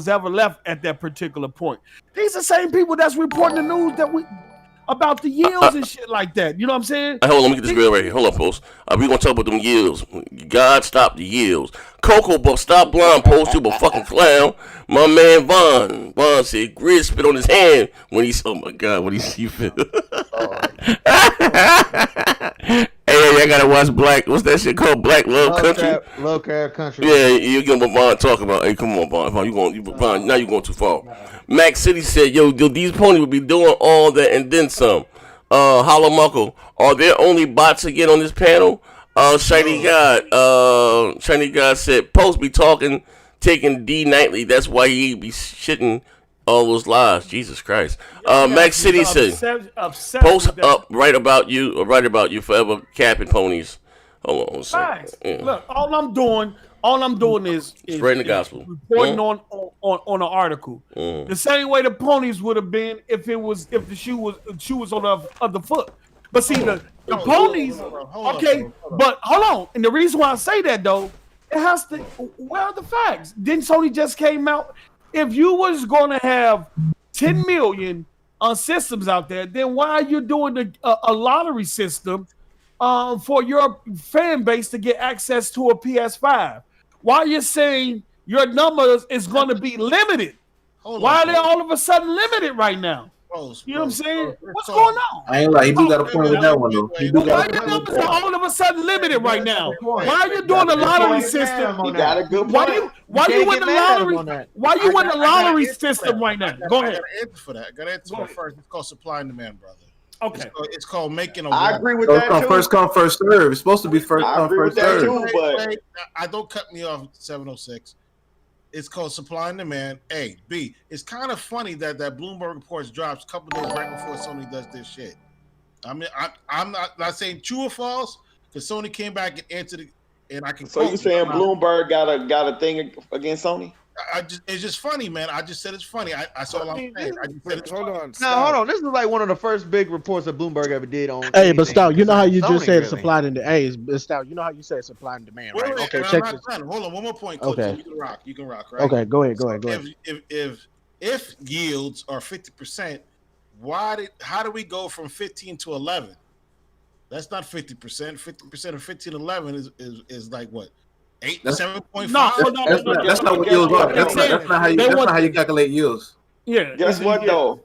ever left at that particular point. These are the same people that's reporting the news about the yields and shit like that. You know what I'm saying? Hold on, let me get this real right here. Hold on, Post. We're going to talk about them yields. God, stop the yields. Coco, but stop blind, Post. You a fucking clown. My man Vaughn said Grid spit on his hand when he saw, oh my God, what he see fit. Hey, I gotta watch what's that shit called? Black Love Country? Love Country. Yeah, you get what Vaughn talking about. Hey, come on, Vaughn. Vaughn, now you're going too far. Max City said, yo, these ponies will be doing all that and then some. Hollow Muckle, are there only bots again on this panel? Shiny God said, Post be taking D nightly. That's why he be shitting all those lies. Jesus Christ. Max City said, Post up right about you forever capping ponies. Hold on. Yeah. Look, all I'm doing is spreading the gospel, reporting on an article. The same way the ponies would have been if the shoe was on the other foot. But see the ponies. Okay, but hold on. And the reason why I say that though, it has to. Where are the facts? Didn't Sony just came out? If you was going to have 10 million systems out there, then why are you doing a lottery system for your fan base to get access to a PS5? Why are you saying your numbers is going to be limited? Why are they all of a sudden limited right now? You know what I'm saying? What's going on? I ain't like he do got a point with that one though. Why your numbers are all of a sudden limited right now? Why are you doing a lottery system? You got a good Why point. you win the lottery? Why you win the lottery system right now? Go ahead. I got an answer for that. I got an answer for it first. It's called supply and demand, brother. Okay. It's called making a. I agree with that too. First come, first serve. It's supposed to be first come, first serve. But I don't cut me off 706. It's called supply and demand. A, B. It's kind of funny that Bloomberg reports drops a couple days right before Sony does this shit. I mean, I'm not saying true or false because Sony came back and answered it, and I can. So you saying Bloomberg got a thing against Sony? It's just funny, man. I just said it's funny. That's all I'm saying. I just said it's hold on. This is like one of the first big reports that Bloomberg ever did on. Hey, but Stout, you know how you just said supply and demand. Hey, Stout, you know how you said supply and demand, right? Wait, okay, check this. Hold on, one more point, Coach. Okay. You can rock, right? Okay, go ahead. If yields are 50%, how do we go from 15 to 11? That's not 50%. 50% of 15 to 11 is like what? 7.5. No, that's not what yields are. That's not how you calculate yields. Yeah. Guess what though?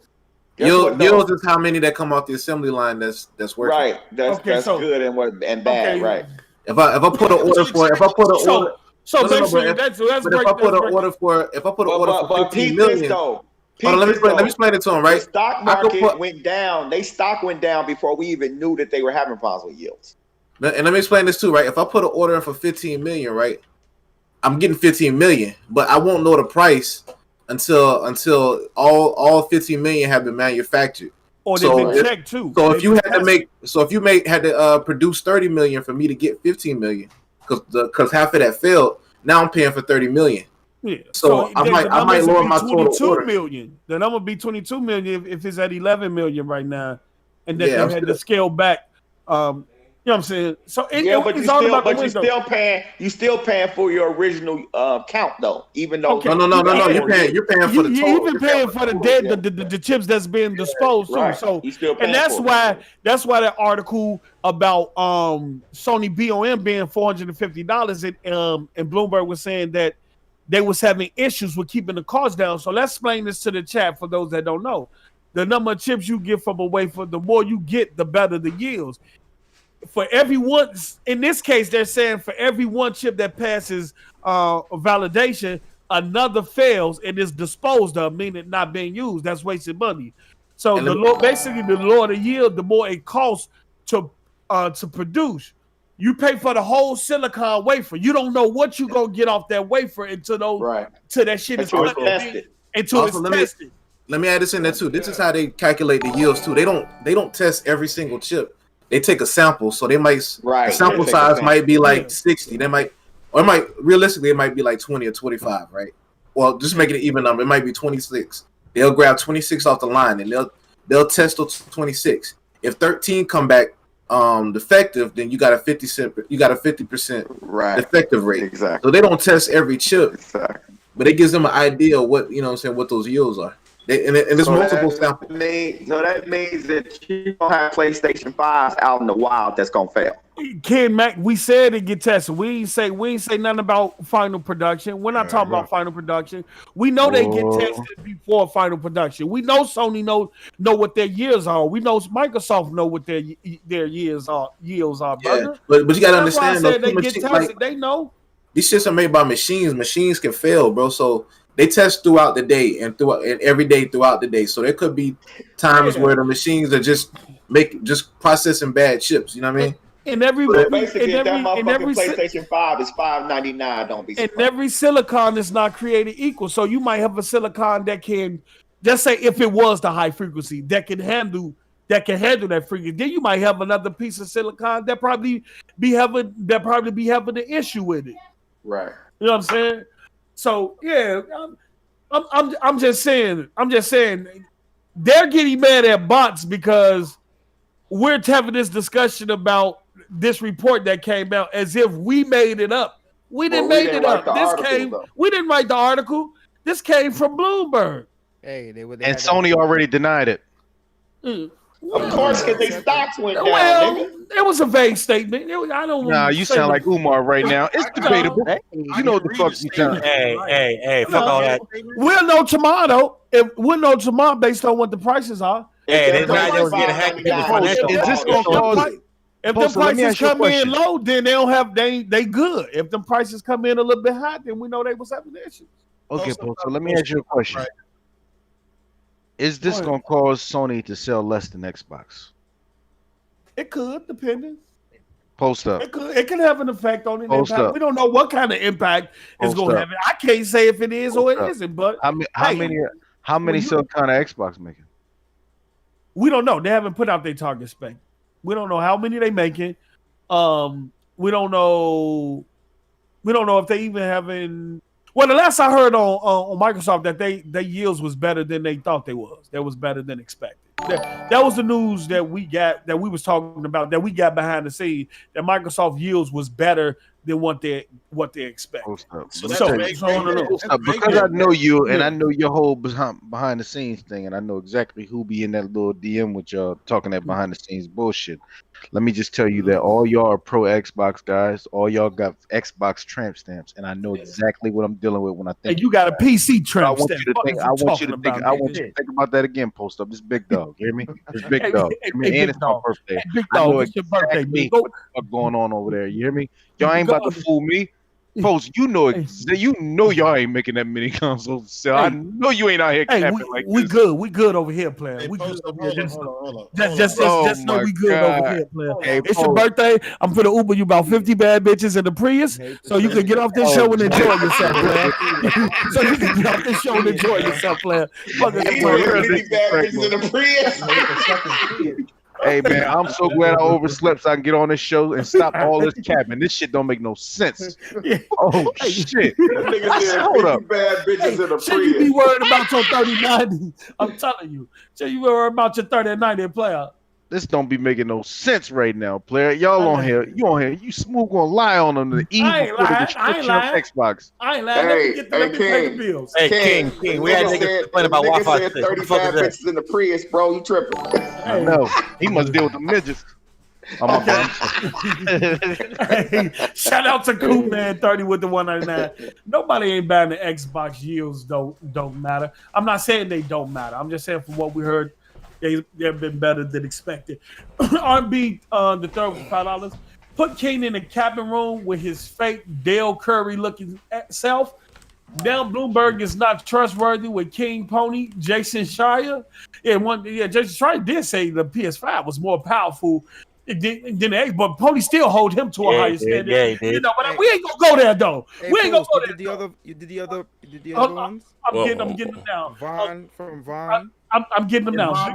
Yields is how many that come off the assembly line that's working. Right. That's good and bad. Right. If I put an order for but 15 million. Let me explain it to him. Right. The stock market went down. They stock went down before we even knew that they were having problems with yields. And let me explain this too, right? If I put an order in for 15 million, right, I'm getting 15 million, but I won't know the price until all 15 million have been manufactured. Or they've been checked too. So if you had to produce 30 million for me to get 15 million, because half of that failed, now I'm paying for 30 million. Yeah. So I might lower my total order. Million. The number would be 22 million if it's at 11 million right now, and then they had to scale back. You know what I'm saying? So but you still paying for your original count though, even though no. You're paying for the total. You're even paying for the chips that's being disposed too. So and that's why that article about Sony BOM being $450 and Bloomberg was saying that they was having issues with keeping the cost down. So let's explain this to the chat for those that don't know. The number of chips you get from a wafer, the more you get, the better the yields. For everyone, in this case, they're saying for every one chip that passes validation, another fails and is disposed of, meaning not being used. That's wasted money. So basically, the lower the yield, the more it costs to produce. You pay for the whole silicon wafer. You don't know what you're gonna get off that wafer until that shit is tested. Until it's tested. Let me add this in there too. This is how they calculate the yields too. They don't test every single chip. They take a sample, so they might the sample size might be like 60. Realistically it might be like 20 or 25, right? Well, just make it an even number. It might be 26. They'll grab 26 off the line and they'll test those 26. If 13 come back defective, then you got a 50% defective rate. Exactly. So they don't test every chip, but it gives them an idea of what what those yields are. And there's multiple samples. So that means that you don't have PlayStation 5s out in the wild that's gonna fail. Ken Mac, we said it get tested. We ain't say nothing about final production. We're not talking about final production. We know they get tested before final production. We know Sony know what their yields are. We know Microsoft know what their yields are. Brother. But you gotta understand they get tested. They know these shits are made by machines. Machines can fail, bro. So they test throughout the day and every day throughout the day. So there could be times where the machines are just processing bad chips. You know what I mean? And every PlayStation 5 is $599. Don't be surprised. And every silicon is not created equal. So you might have a silicon that can, just say if it was the high frequency, that can handle that frequency. Then you might have another piece of silicon that probably be having the issue with it. Right. You know what I'm saying? So yeah, I'm just saying they're getting mad at bots because we're having this discussion about this report that came out as if we made it up. We didn't make it up. We didn't write the article. This came from Bloomberg. Hey, and Sony already denied it. Of course, because their stocks went down. Well, it was a vague statement. You sound like Umar right now. It's debatable. You know what the fuck you sound. Hey, fuck all that. We'll know tomorrow. We'll know tomorrow based on what the prices are. Hey, if the prices come in low, then they good. If the prices come in a little bit high, then we know they was having issues. Okay, Paul, so let me ask you a question. Right. Is this going to cause Sony to sell less than Xbox? It could, depending. Post up. It could have an effect on it. We don't know what kind of impact it's going to have. I can't say if it is or it isn't. But how many silicon are Xbox making? We don't know. They haven't put out their target spec. We don't know how many they making. We don't know if they even having. Well, the last I heard on Microsoft that their yields was better than they thought they was. That was better than expected. That was the news that we got, that we was talking about, that we got behind the scenes, that Microsoft yields was better than what they expected. Because I know you and I know your whole behind the scenes thing, and I know exactly who be in that little DM with y'all talking that behind the scenes bullshit. Let me just tell you that all y'all are pro Xbox guys. All y'all got Xbox tramp stamps, and I know exactly what I'm dealing with when I think. And you got a PC tramp stamp. I want you to think about that again. Post up. This big dog. You hear me? This big dog. And it's my birthday. Big dog. It's your birthday. What's going on over there? You hear me? Y'all ain't about to fool me. Post, you know y'all ain't making that many consoles sell. I know you ain't out here capping like we this. We good over here, player. We good over here. Just know we good over here, player. Hey, it's your birthday. I'm gonna Uber you about 50 bad bitches in the Prius, so you can get off this show and enjoy yourself, player. So you can get off this show and enjoy yourself, player. 50 bad bitches in the Prius. Hey man, I'm so glad I overslept so I can get on this show and stop all this capping. This shit don't make no sense. Oh shit! Hold up. Bad bitches in the Should you be worried about your 30-90? I'm telling you. Should you be worried about your 30-90 player? This don't be making no sense right now, player. Y'all on here, you smooth gonna lie on them the eve before the restriction of Xbox. I ain't lying. Let me pay the bills. Hey, King, we had niggas complaining about Wi-Fi. Said 35 bitches in the Prius, bro. You tripping? I know. He must deal with the midgets. Hey, shout out to Cool Man 30 with the 199. Nobody ain't buying the Xbox yields. Don't matter. I'm not saying they don't matter. I'm just saying from what we heard, they've been better than expected. R&B the third with $5. Put King in the cabin room with his fake Dale Curry looking self. Now Bloomberg is not trustworthy with King Pony, Jason Schreier. Jason Schreier did say the PS5 was more powerful than the X, but Pony still hold him to a higher standard. Yeah, he did. You know, but we ain't gonna go there though. We ain't gonna go there. You did the other ones? I'm getting them now. Vaughn. I'm getting them now. I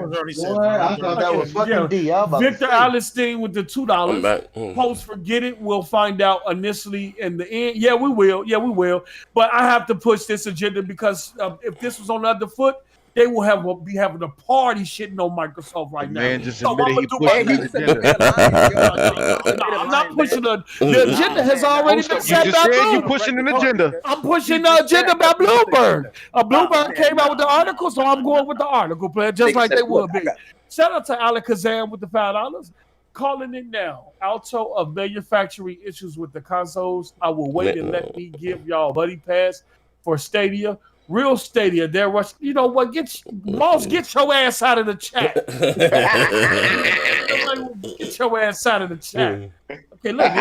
thought that was fucking D. Victor Allenstein with the $2. Post forget it. We'll find out initially in the end. Yeah, we will. But I have to push this agenda because if this was on the other foot, they will be having a party shitting on Microsoft right now. Man just admitted he pushed the agenda. I'm not pushing the agenda has already been set You by just said you Bloomberg. pushing an agenda. I'm pushing the agenda by Bloomberg. Bloomberg came out with the article, so I'm going with the article, player, just like they would be. Shout out to Alec Kazam with the $5. Calling it now. Alto of manufacturing issues with the consoles. I will wait and let me give y'all buddy pass for Stadia. Real Stadia, they're rushing. You know what? Get your ass out of the chat. Get your ass out of the chat. Okay, look,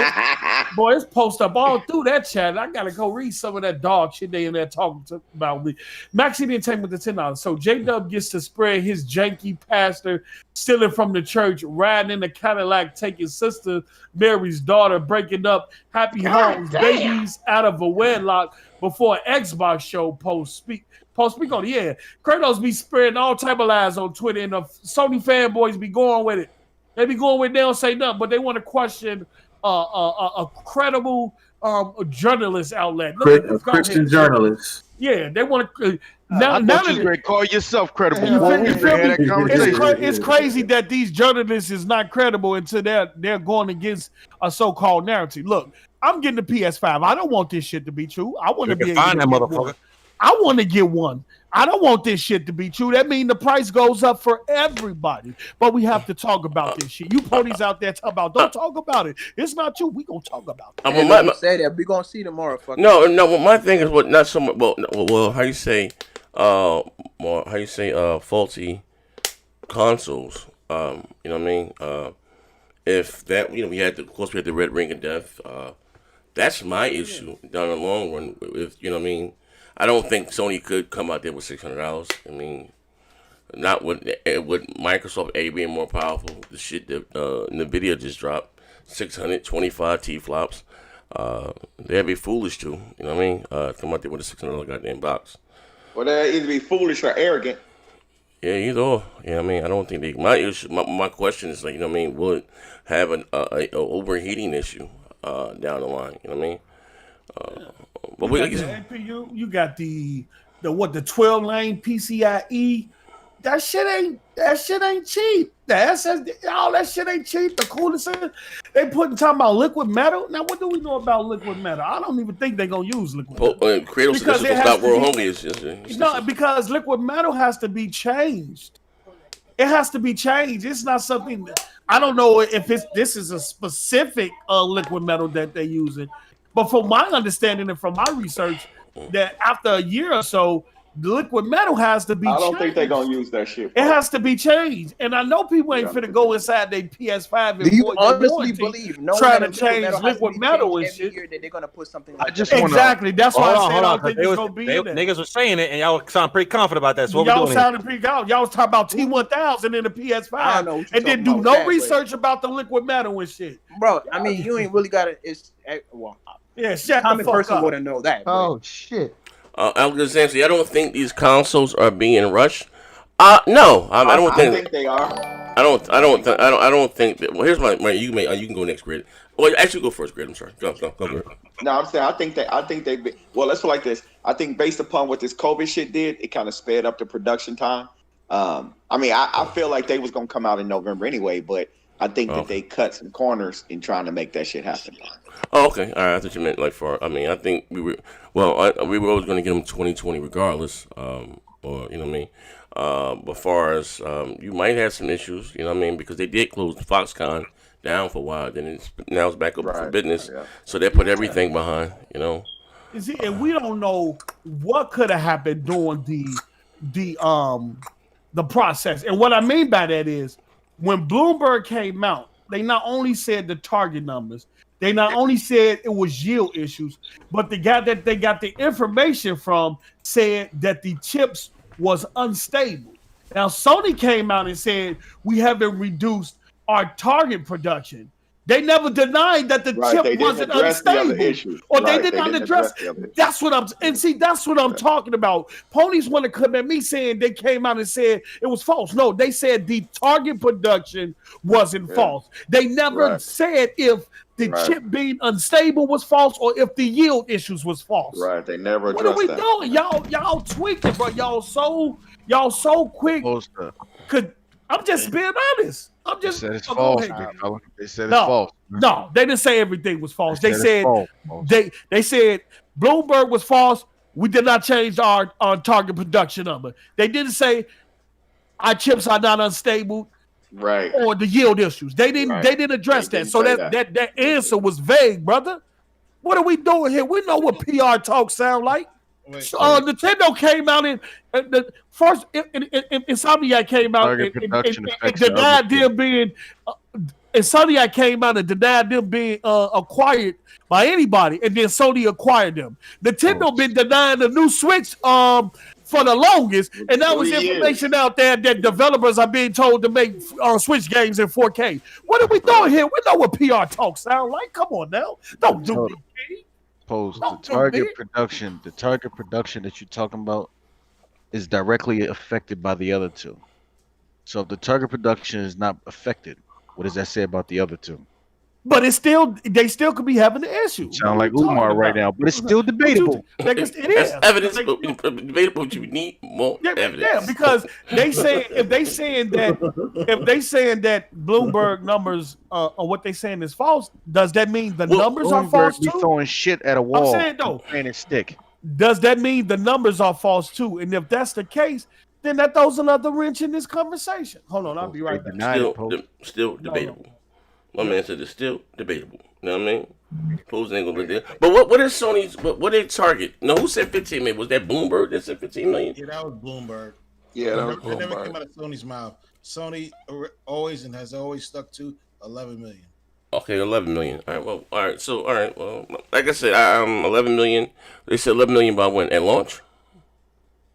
boy, it's post up all through that chat. I gotta go read some of that dog shit they in there talking about me. Maxie didn't take me the $10. So J-Dub gets to spread his janky pastor stealing from the church, riding in a Cadillac, taking Sister Mary's daughter, breaking up happy homes, babies out of a wedlock before an Xbox show post speak on it. Yeah, Kratos be spreading all type of lies on Twitter, and the Sony fanboys be going with it. They be going with it, they don't say nothing, but they want to question a credible journalist outlet. A Christian journalist. Yeah, they want to. I thought you was going to call yourself credible. It's crazy that these journalists is not credible until they're going against a so-called narrative. Look, I'm getting the PS5. I don't want this shit to be true. I want to be able to get one. I want to get one. I don't want this shit to be true. That means the price goes up for everybody. But we have to talk about this shit. You ponies out there talk about, don't talk about it. It's not true. We gonna talk about it. Say that we gonna see tomorrow. No. Well, my thing is what not so much. Well, how you say, faulty consoles. You know what I mean? If that, we had the red ring of death. That's my issue down the long run. If you know what I mean. I don't think Sony could come out there with $600. I mean, not with Microsoft being more powerful. The shit that NVIDIA just dropped, 625 T-flops. They'd be foolish too. You know what I mean? Come out there with a $600 goddamn box. Well, they'd either be foolish or arrogant. Yeah, either or. You know what I mean? I don't think they. My question is, like, you know what I mean? Will it have an overheating issue down the line? You know what I mean? But you got the NPU, you got the 12-lane PCIe. That shit ain't cheap. The SSD, all that shit ain't cheap. The coolest thing, they talking about liquid metal. Now, what do we know about liquid metal? I don't even think they're gonna use liquid metal. Kratos said this will stop world hunger. No, because liquid metal has to be changed. It has to be changed. It's not something I don't know if this is a specific liquid metal that they're using. But from my understanding and from my research, that after a year or so, the liquid metal has to be changed. I don't think they're going to use that shit. It has to be changed. And I know people ain't finna go inside their PS5 and do you honestly believe trying to change liquid metal and shit? That they're going to put something like that. Exactly. That's why I said I don't think it's going to be in there. Niggas were saying it, and y'all sound pretty confident about that. So y'all sounded pretty confident. Y'all was talking about T1000 in the PS5 and didn't do no research about the liquid metal and shit. Bro, I mean, you ain't really got to... Yeah, shut common the fuck person up. wouldn't know that. Oh shit! Alexander, I don't think these consoles are being rushed. No, I don't think. I think they are. I don't think that. Well, here's my you can go next, Grid. Well, actually, go first, Grid. I'm sorry. Go. Grid. No, I'm saying I think well, let's put it like this. I think based upon what this COVID shit did, it kind of sped up the production time. I mean, I feel like they was gonna come out in November anyway, but I think that they cut some corners in trying to make that shit happen. Oh, okay. All right. I thought you meant like for. I mean, I think we were. Well, we were always going to get them 2020 regardless. Or you know what I mean. But far as you might have some issues, you know what I mean, because they did close Foxconn down for a while. Then now it's back up for business. Yeah. So they put everything behind. You know. You see, and we don't know what could have happened during the process. And what I mean by that is when Bloomberg came out, they not only said the target numbers, they not only said it was yield issues, but the guy that they got the information from said that the chips was unstable. Now, Sony came out and said we haven't reduced our target production. They never denied that the chip wasn't unstable, or they did not address. That's what that's what I'm talking about. Ponies want to come at me saying they came out and said it was false. No, they said the target production wasn't false. They never said if the chip being unstable was false or if the yield issues was false. Right. They never addressed that. What are we doing? Y'all tweaking, bro. Y'all so quick. I'm just being honest. I'm just. They said it's false. They said it's false. No, they didn't say everything was false. They said they said Bloomberg was false. We did not change our target production number. They didn't say our chips are not unstable, right? Or the yield issues. They didn't address that. So that answer was vague, brother. What are we doing here? We know what PR talk sound like. Nintendo came out and the first Insomniac came out and denied them being Insomniac came out and denied them being acquired by anybody, and then Sony acquired them. Nintendo been denying the new Switch for the longest, and that was information out there that developers are being told to make Switch games in 4K. What are we doing here? We know what PR talk sound like. Come on now, don't do it. The target production that you're talking about is directly affected by the other two. So if the target production is not affected, what does that say about the other two? But they still could be having the issue. Sound like Umar right now, but it's still debatable. It is evidence, but debatable. You need more evidence. Yeah, because if they saying that Bloomberg numbers or what they saying is false, does that mean the numbers are false too? Throwing shit at a wall. I'm saying though, and stick. Does that mean the numbers are false too? And if that's the case, then that throws another wrench in this conversation. Hold on, I'll be right back. Still debatable. My man said it's still debatable. You know what I mean? Pose ain't gonna be there. But what is Sony's? What they target? No, who said 15 million? Was that Bloomberg that said 15 million? Yeah, that was Bloomberg. Yeah, that was It Bloomberg. never came out of Sony's mouth. Sony always and has always stuck to 11 million. Okay, 11 million. All right. Well, all right. So, all right. Well, like I said, 11 million. They said 11 million by when at launch?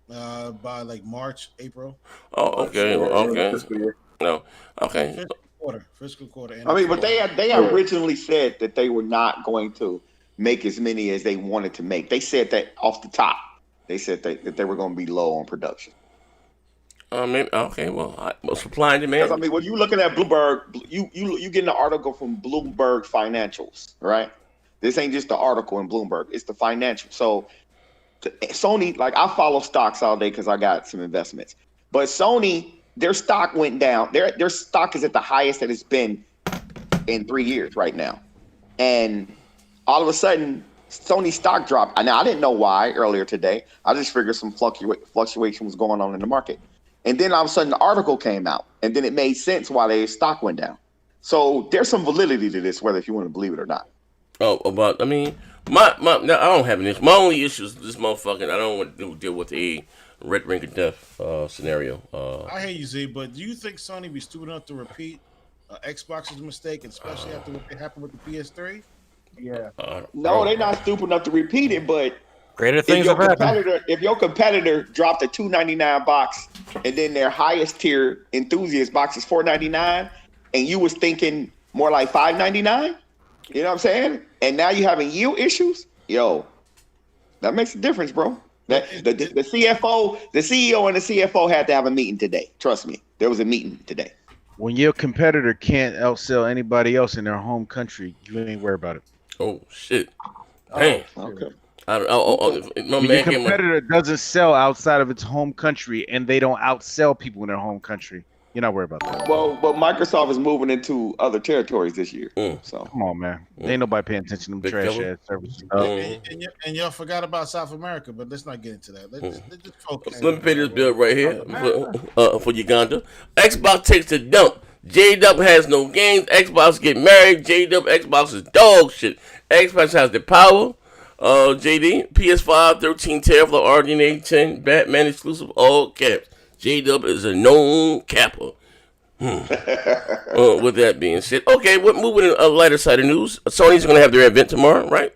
By like March, April. Oh, okay. Okay. No. Okay. Fiscal quarter. I mean, but they originally said that they were not going to make as many as they wanted to make. They said that off the top. They said that they were going to be low on production. Maybe okay. Well, supply and demand. I mean, when you looking at Bloomberg, you getting an article from Bloomberg Financials, right? This ain't just the article in Bloomberg; it's the financial. So, Sony, like I follow stocks all day because I got some investments, but Sony. Their stock went down. Their stock is at the highest that it's been in 3 years right now. And all of a sudden, Sony stock dropped. Now, I didn't know why earlier today. I just figured some fluctuation was going on in the market. And then all of a sudden, the article came out. And then it made sense why their stock went down. So there's some validity to this, whether if you want to believe it or not. Oh, about, I mean, I don't have an issue. My only issue is this motherfucking, I don't want to deal with a red ring of death scenario. I hear you, Z, but do you think Sony be stupid enough to repeat Xbox's mistake, especially after what happened with the PS3? Yeah. No, they're not stupid enough to repeat it, but greater things have happened. If your competitor dropped a $299 box and then their highest tier enthusiast box is $499, and you was thinking more like $599, you know what I'm saying? And now you having yield issues, that makes a difference, bro. The CFO, the CEO, and the CFO had to have a meeting today. Trust me, there was a meeting today. When your competitor can't outsell anybody else in their home country, you ain't worried about it. Oh shit! Damn. Okay. I don't. My When man your came up. competitor doesn't sell outside of its home country and they don't outsell people in their home country, you're not worried about that. Well, but Microsoft is moving into other territories this year. So come on, man. Ain't nobody paying attention to them trash ass services. And y'all forgot about South America, but let's not get into that. Let's just focus. Let me pay this bill right here for Uganda. Xbox takes a dump. J-Dub has no games. Xbox get married. J-Dub Xbox is dog shit. Xbox has the power. JD, PS5, 13 teraflop RDNA 10, Batman exclusive, all caps. J-Dub is a known capper. With that being said, okay, we're moving to a lighter side of news. Sony's going to have their event tomorrow, right?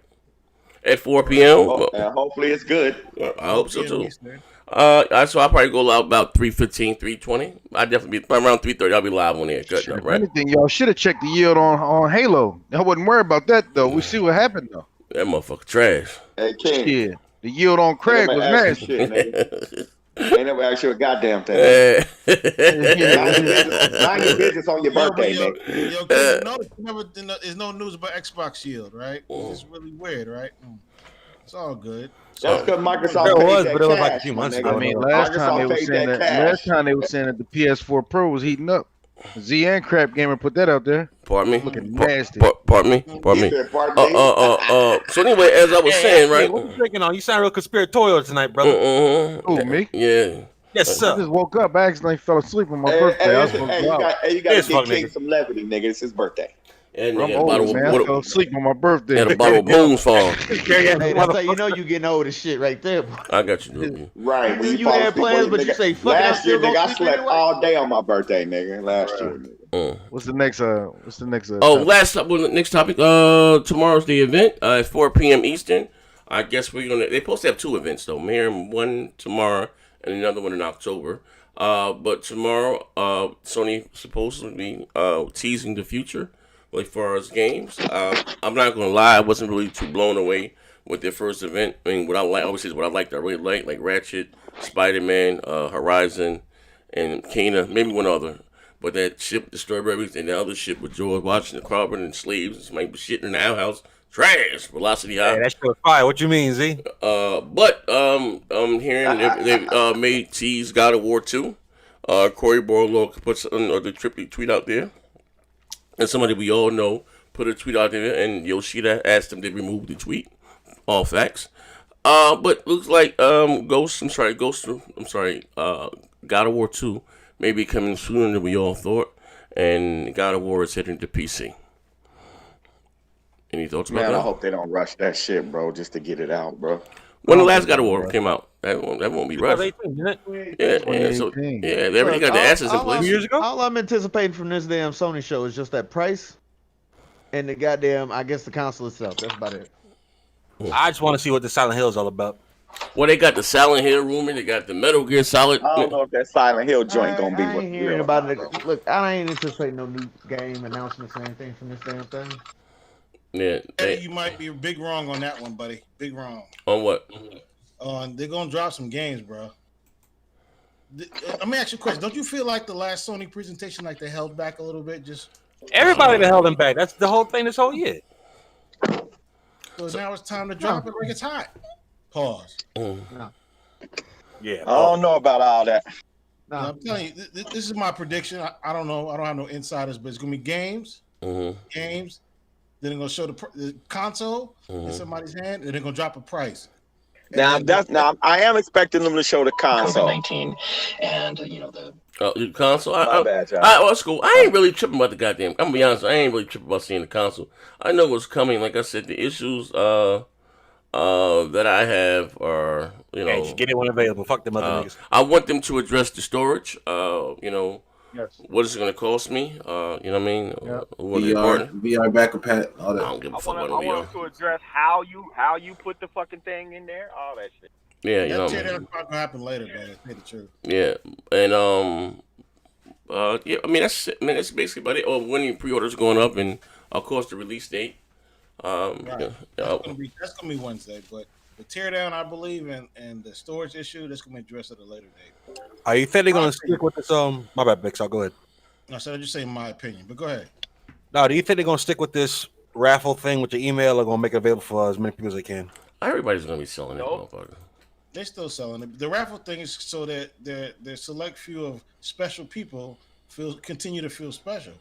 At 4 p.m. Hopefully it's good. I hope so too. So I'll probably go live about 3:15, 3:20. I definitely be around 3:30. I'll be live on there. Cutting up, right? Anything, y'all should have checked the yield on Halo. I wasn't worried about that though. We see what happened though. That motherfucker trash. Hey, King. Yeah, the yield on Craig was nasty. Ain't never asked you a goddamn thing. Mind your business on your birthday, Nick. Yo, there's no news about Xbox Shield, right? It's really weird, right? It's all good. That's because Microsoft There paid was, that but it was like cash, a few my months nigga. ago. I mean, last time they were saying that the PS4 Pro was heating up. Z and Crap Gamer put that out there. Pardon me. Looking nasty. Pardon me. So anyway, as I was saying, right? What you drinking on? You sound real conspiratorial tonight, brother. Who, me? Yeah. Yes, sir. I just woke up. I accidentally fell asleep on my birthday. You got to give King some levity, nigga. It's his birthday. And I'm old, man. I fell asleep on my birthday. And a bottle of Boone's Farm. Hey, that's how you know you getting old as shit right there. I got you, dude. Right. When you had plans, but you say, fuck it, last year, nigga, I slept all day on my birthday, nigga. Last year, nigga. What's the next? Next topic. Tomorrow's the event at 4 p.m. Eastern. I guess we're gonna. They're supposed to have two events though. One tomorrow and another one in October. But tomorrow, Sony supposedly teasing the future, like far as games. I'm not gonna lie, I wasn't really too blown away with their first event. I mean, what I like, obviously, is what I liked. I really like Ratchet, Spider-Man, Horizon, and Kena, maybe one other. But that ship with the strawberries and the other ship with George Washington, Carbon, and slaves, it's like shit in the outhouse. Trash. Velocity high. Hey, that shit was fire. What you mean, Z? But I'm hearing they made tease God of War 2. Corey Borlow put the triply tweet out there. And somebody we all know put a tweet out there, and Yoshida asked them to remove the tweet. All facts. But looks like God of War 2 may be coming sooner than we all thought, and God of War is heading to PC. Any thoughts about that? Man, I hope they don't rush that shit, bro, just to get it out, bro. When the last God of War came out, that won't be rushed. Yeah, they already got the assets in place. Years ago. All I'm anticipating from this damn Sony show is just that price, and the goddamn, I guess, the console itself. That's about it. I just want to see what the Silent Hill is all about. Well, they got the Silent Hill rumor. They got the Metal Gear Solid. I don't know if that Silent Hill joint gonna be I what ain't hearing about it. Look, I ain't anticipating no new game announcements or anything from this damn thing. Yeah, you might be big wrong on that one, buddy. Big wrong. On what? They're gonna drop some games, bro. Let me ask you a question. Don't you feel like the last Sony presentation, like they held back a little bit? Just everybody held them back. That's the whole thing. This whole year. So now it's time to drop it like it's hot. Pause. Yeah. I don't know about all that. Now, I'm telling you, this is my prediction. I don't know. I don't have no insiders, but it's gonna be games. Games. Then they're gonna show the console in somebody's hand, and they're gonna drop a price. Now I am expecting them to show the console. COVID-19, and the console. My bad, y'all. That's cool. I ain't really tripping about the goddamn. I'm gonna be honest. I ain't really tripping about seeing the console. I know what's coming. Like I said, the issues that I have are Hey, just get it when available. Fuck them other niggas. I want them to address the storage. Yes. What is it going to cost me? You know what I mean? VR backup pad, all that. I don't give a fuck I about want to address how you put the fucking thing in there, all that shit. Yeah, you know. That's not gonna happen later, man. Say the truth. Yeah, and yeah. I mean, that's basically about it. Oh, when pre-orders going up, and of course the release date. Right. That's gonna be Wednesday, but the teardown, I believe, and the storage issue, that's gonna be addressed at a later date. Are you think they're gonna stick with this? My bad, Bix. I'll go ahead. No, so I just say my opinion, but go ahead. No, do you think they're gonna stick with this raffle thing with the email, or gonna make it available for as many people as they can? Everybody's gonna be selling that motherfucker. They're still selling it. The raffle thing is so that the select few of special people continue to feel special.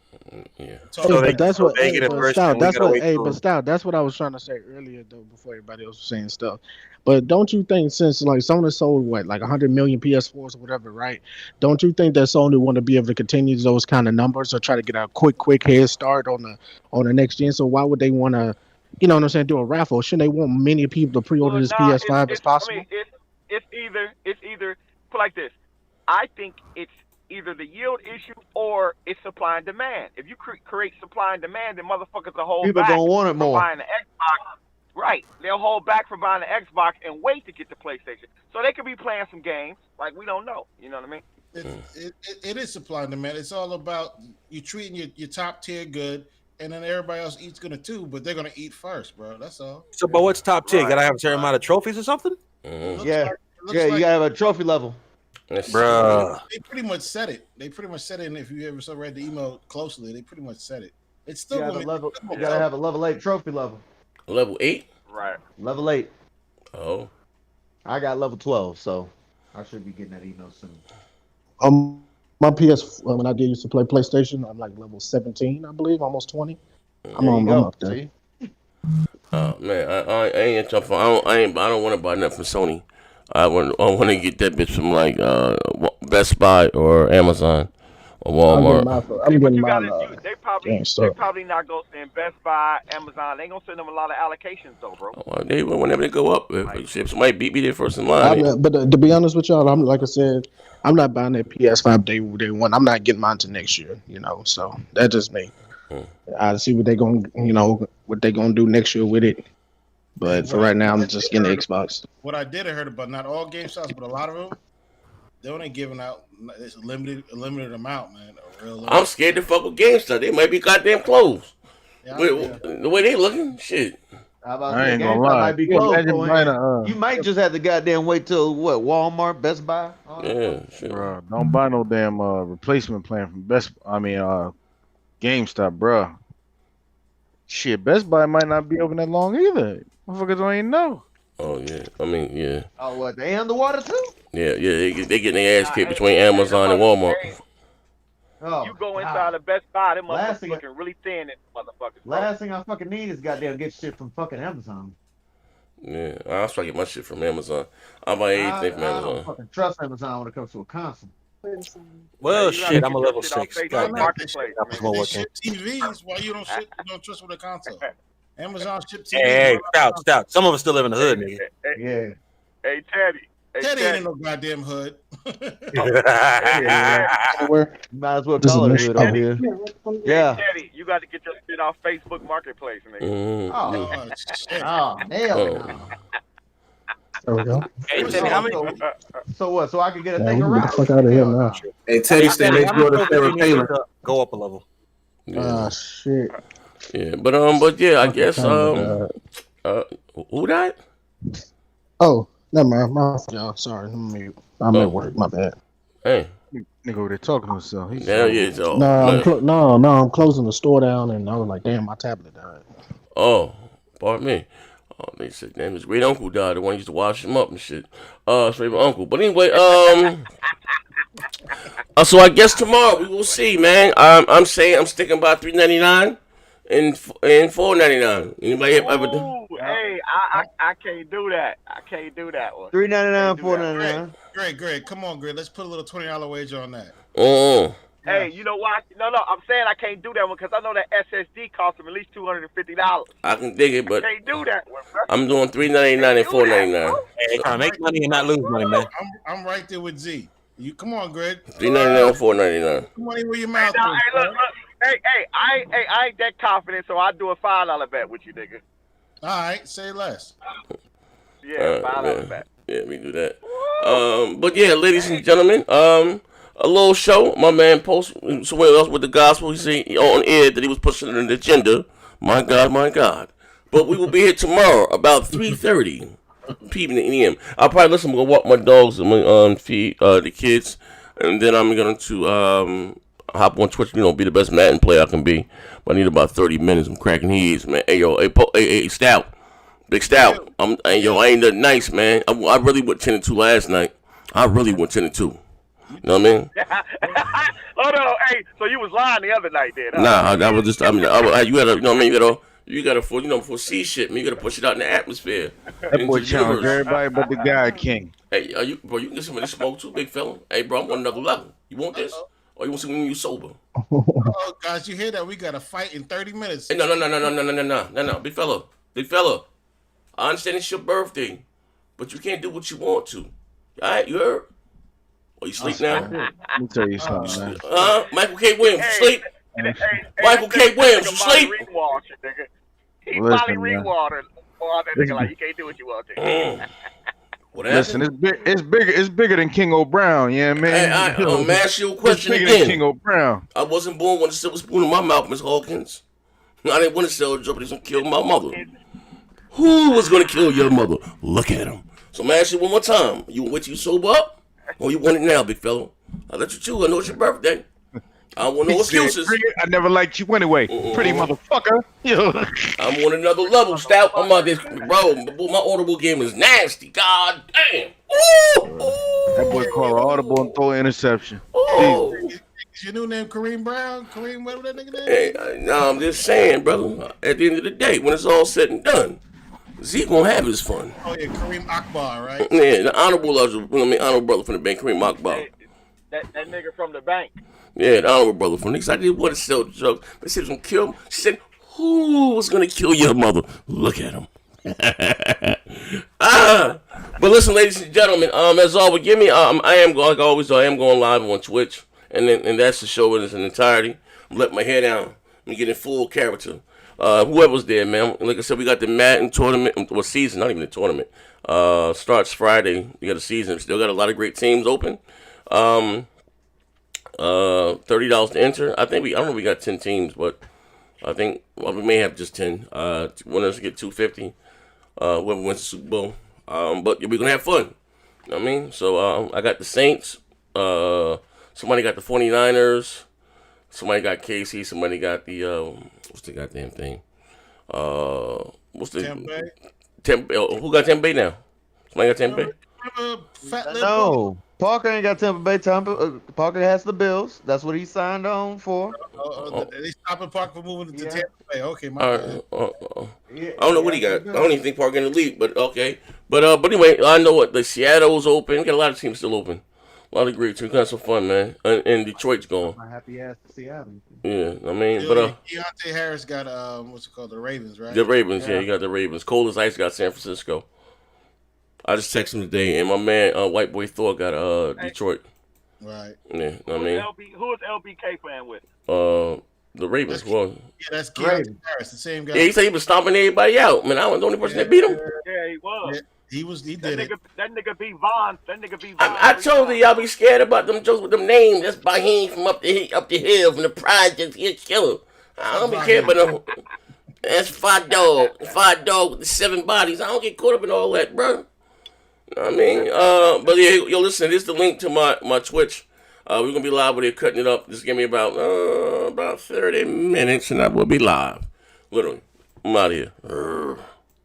Yeah. So that's what. That's what I was trying to say earlier, though, before everybody else was saying stuff. But don't you think, since like Sony sold like 100 million PS4s or whatever, right? Don't you think that Sony want to be able to continue those kind of numbers or try to get a quick head start on the next gen? So why would they want to, you know what I'm saying, do a raffle? Shouldn't they want many people to pre-order this PS5 as possible? I mean, it's either put like this. I think it's either the yield issue or it's supply and demand. If you create supply and demand, then motherfuckers will hold People back gonna want it from more. buying the Xbox. Right. They'll hold back from buying the Xbox and wait to get the PlayStation. So they could be playing some games like we don't know. You know what I mean? It is supply and demand. It's all about you treating your top tier good, and then everybody else eats gonna too, but they're gonna eat first, bro. That's all. So, but what's top tier? Gotta have a certain amount of trophies or something? Yeah, you gotta have a trophy level. Bruh. They pretty much said it. And if you ever read the email closely, they pretty much said it. It's still You gotta have a level 8 trophy level. Level 8? Right. Level 8. Oh. I got level 12, so I should be getting that email soon. My PS when I used to play PlayStation, I'm like level 17, I believe, almost 20. I'm up there. See? Oh man, I ain't tough. I don't want to buy nothing from Sony. I want to get that bitch from like Best Buy or Amazon or Walmart. I'm getting mine. They probably not gonna send Best Buy, Amazon. They ain't gonna send them a lot of allocations though, bro. They whenever they go up, if somebody beat me there first in line. But to be honest with y'all, like I said, I'm not buying that PS5 day one. I'm not getting mine to next year. You know, so that's just me. I see what they gonna do next year with it. But for right now, I'm just getting the Xbox. What I heard about not all game shops, but a lot of them, they only giving out it's a limited amount, man. I'm scared to fuck with GameStop. They might be goddamn closed. The way they looking, shit. I ain't gonna lie. Might be closed, you might just have to goddamn wait till what? Walmart, Best Buy. Yeah, shit. Bro, don't buy no damn replacement plan from GameStop, bro. Shit, Best Buy might not be open that long either. Motherfuckers don't even know. Oh yeah, I mean yeah. Oh what? They underwater too? Yeah, they getting their ass kicked between Amazon and Walmart. You go inside a Best Buy, them motherfuckers looking really thin, motherfuckers. Last thing I fucking need is goddamn get shit from fucking Amazon. Yeah, I'll try to get my shit from Amazon. I buy anything from Amazon. I don't fucking trust Amazon when it comes to a console. Well, shit, I'm a level 6. They ship TVs. Why you don't trust with a console? Amazon ship TVs. Hey, stout. Some of us still live in the hood, nigga. Yeah. Hey, Teddy. Teddy ain't in no goddamn hood. Might as well call it hood over here. Yeah. Teddy, you got to get your shit off Facebook Marketplace, nigga. Oh, shit. Oh, hell no. There we go. Hey, Teddy, how many? So what? So I can get a thing around? Get the fuck out of here now. Hey, Teddy, stay next door to Sarah Palin. Go up a level. Shit. Yeah, but yeah, I guess who died? Oh, never mind. My y'all. Sorry, I'm at work. My bad. Hey, nigga over there talking to himself. I'm closing the store down, and I was like, damn, my tablet died. Oh, pardon me. Oh, they said, damn, his great uncle died. The one who used to wash him up and shit. Straight my uncle. But anyway, so I guess tomorrow we will see, man. I'm saying I'm sticking by $3.99 and $4.99. Anybody ever do? Hey, I can't do that. I can't do that one. $3.99, $4.99. Greg, come on, Greg. Let's put a little $20 wager on that. Hey, you know why? No, I'm saying I can't do that one because I know that SSD costs them at least $250. I can dig it, but I can't do that one, bro. I'm doing $3.99 and $4.99. Hey, trying to make money and not lose money, man. I'm right there with Z. You come on, Greg. $3.99 and $4.99. Money where your mouth is. Hey, look. Hey, I ain't that confident, so I'll do a $5 bet with you, nigga. All right, say less. Yeah, $5 bet. Yeah, we do that. But yeah, ladies and gentlemen, a little show. My man Post somewhere else with the gospel. He said on air that he was pushing an agenda. My God. But we will be here tomorrow about 3:30 p.m. in the AM. I'll probably listen. I'm gonna walk my dogs and feed the kids, and then I'm going to hop on Twitch. Be the best Madden player I can be. But I need about 30 minutes. I'm cracking heads, man. Hey, Stout. Big Stout. I ain't nothing nice, man. I really went 10-2 last night. I really went 10-2. You know what I mean? Hold on, hey. So you was lying the other night, then? Huh? Nah, I was just. I mean, you gotta, you know what I mean? You gotta foresee shit, man. You gotta push it out in the atmosphere. That boy challenged everybody but the guy king. Hey, you can get some of this smoke too, big fella. Hey, bro, I'm on another level. You want this? Or you want to see when you sober? Oh, guys, you hear that? We got to fight in 30 minutes. Hey, no, big fella. I understand it's your birthday, but you can't do what you want to. All right, you heard? Or you sleep now? Let me tell you something, man. Michael K. Williams, you sleep? Michael K. Williams, you sleep? He probably rewatered. Or that nigga like, you can't do what you want to. Listen, it's bigger than King O'Brown, yeah, man. I'm ask you a question it's bigger again. Than King O'Brown. I wasn't born with a silver spoon in my mouth, Miss Hawkins. I didn't want to sell a job, but he's gonna kill my mother. Who was gonna kill your mother? Look at him. So I'm asking you one more time. You wait till you sober up, or you want it now, big fella? I'll let you choose. I know it's your birthday. I don't want no excuses. I never liked you anyway, pretty motherfucker. I'm on another level, Stout. I'm out this, bro. My audible game is nasty. God damn. Ooh. That boy called an audible and throw an interception. Is your new name Kareem Brown? Kareem, whatever that nigga name? Hey, no, I'm just saying, brother. At the end of the day, when it's all said and done, Zeke gonna have his fun. Oh yeah, Kareem Akbar, right? Yeah, the honorable brother from the bank, Kareem Akbar. Hey, that nigga from the bank. Yeah, the honorable brother from the. I didn't want to sell drugs. They said he was gonna kill him. She said, "Who was gonna kill your mother?" Look at him. But listen, ladies and gentlemen, as always, give me. I am like always. I am going live on Twitch, and that's the show in its entirety. I'm letting my hair down. I'm getting full character. Whoever's there, man. Like I said, we got the Madden tournament, or season, not even a tournament. Starts Friday. We got a season. Still got a lot of great teams open. $30 to enter. I don't know if we got 10 teams, but I think we may have just 10. Winners get $250. Whoever wins the Super Bowl. But we're gonna have fun. You know what I mean? So I got the Saints. Somebody got the 49ers. Somebody got KC. Somebody got the what's the goddamn thing? What's the Tampa Bay? Who got Tampa Bay now? Somebody got Tampa Bay? No, Parker ain't got Tampa Bay. Parker has the Bills. That's what he signed on for. They stopping Parker from moving to Tampa Bay. Okay, my bad. I don't know what he got. I don't even think Parker in the league, but okay. But anyway, I know what the Seattle's open. We got a lot of teams still open. A lot of great teams. Got some fun, man. And Detroit's going. My happy ass to Seattle. Yeah, I mean, Deontay Harris got what's it called? The Ravens, right? The Ravens, yeah, you got the Ravens. Cold as ice got San Francisco. I just texted him today, and my man, White Boy Thor, got Detroit. Right. Yeah, I mean. Who is LBK playing with? The Ravens. Yeah, that's Deontay Harris, the same guy. Yeah, he said he was stomping everybody out. Man, I was the only person that beat him. Yeah, he was. Yeah, he did it. That nigga beat Vaughn. I told you y'all be scared about them jokes with them names. That's Baheen from up the hill from the projects. He'll kill him. I don't be care about them. That's Five Dog with the 7 bodies. I don't get caught up in all that, bro. You know what I mean? But yeah, yo, listen, this is the link to my Twitch. We're gonna be live with it, cutting it up. Just give me about 30 minutes, and I will be live. Literally, I'm out of here.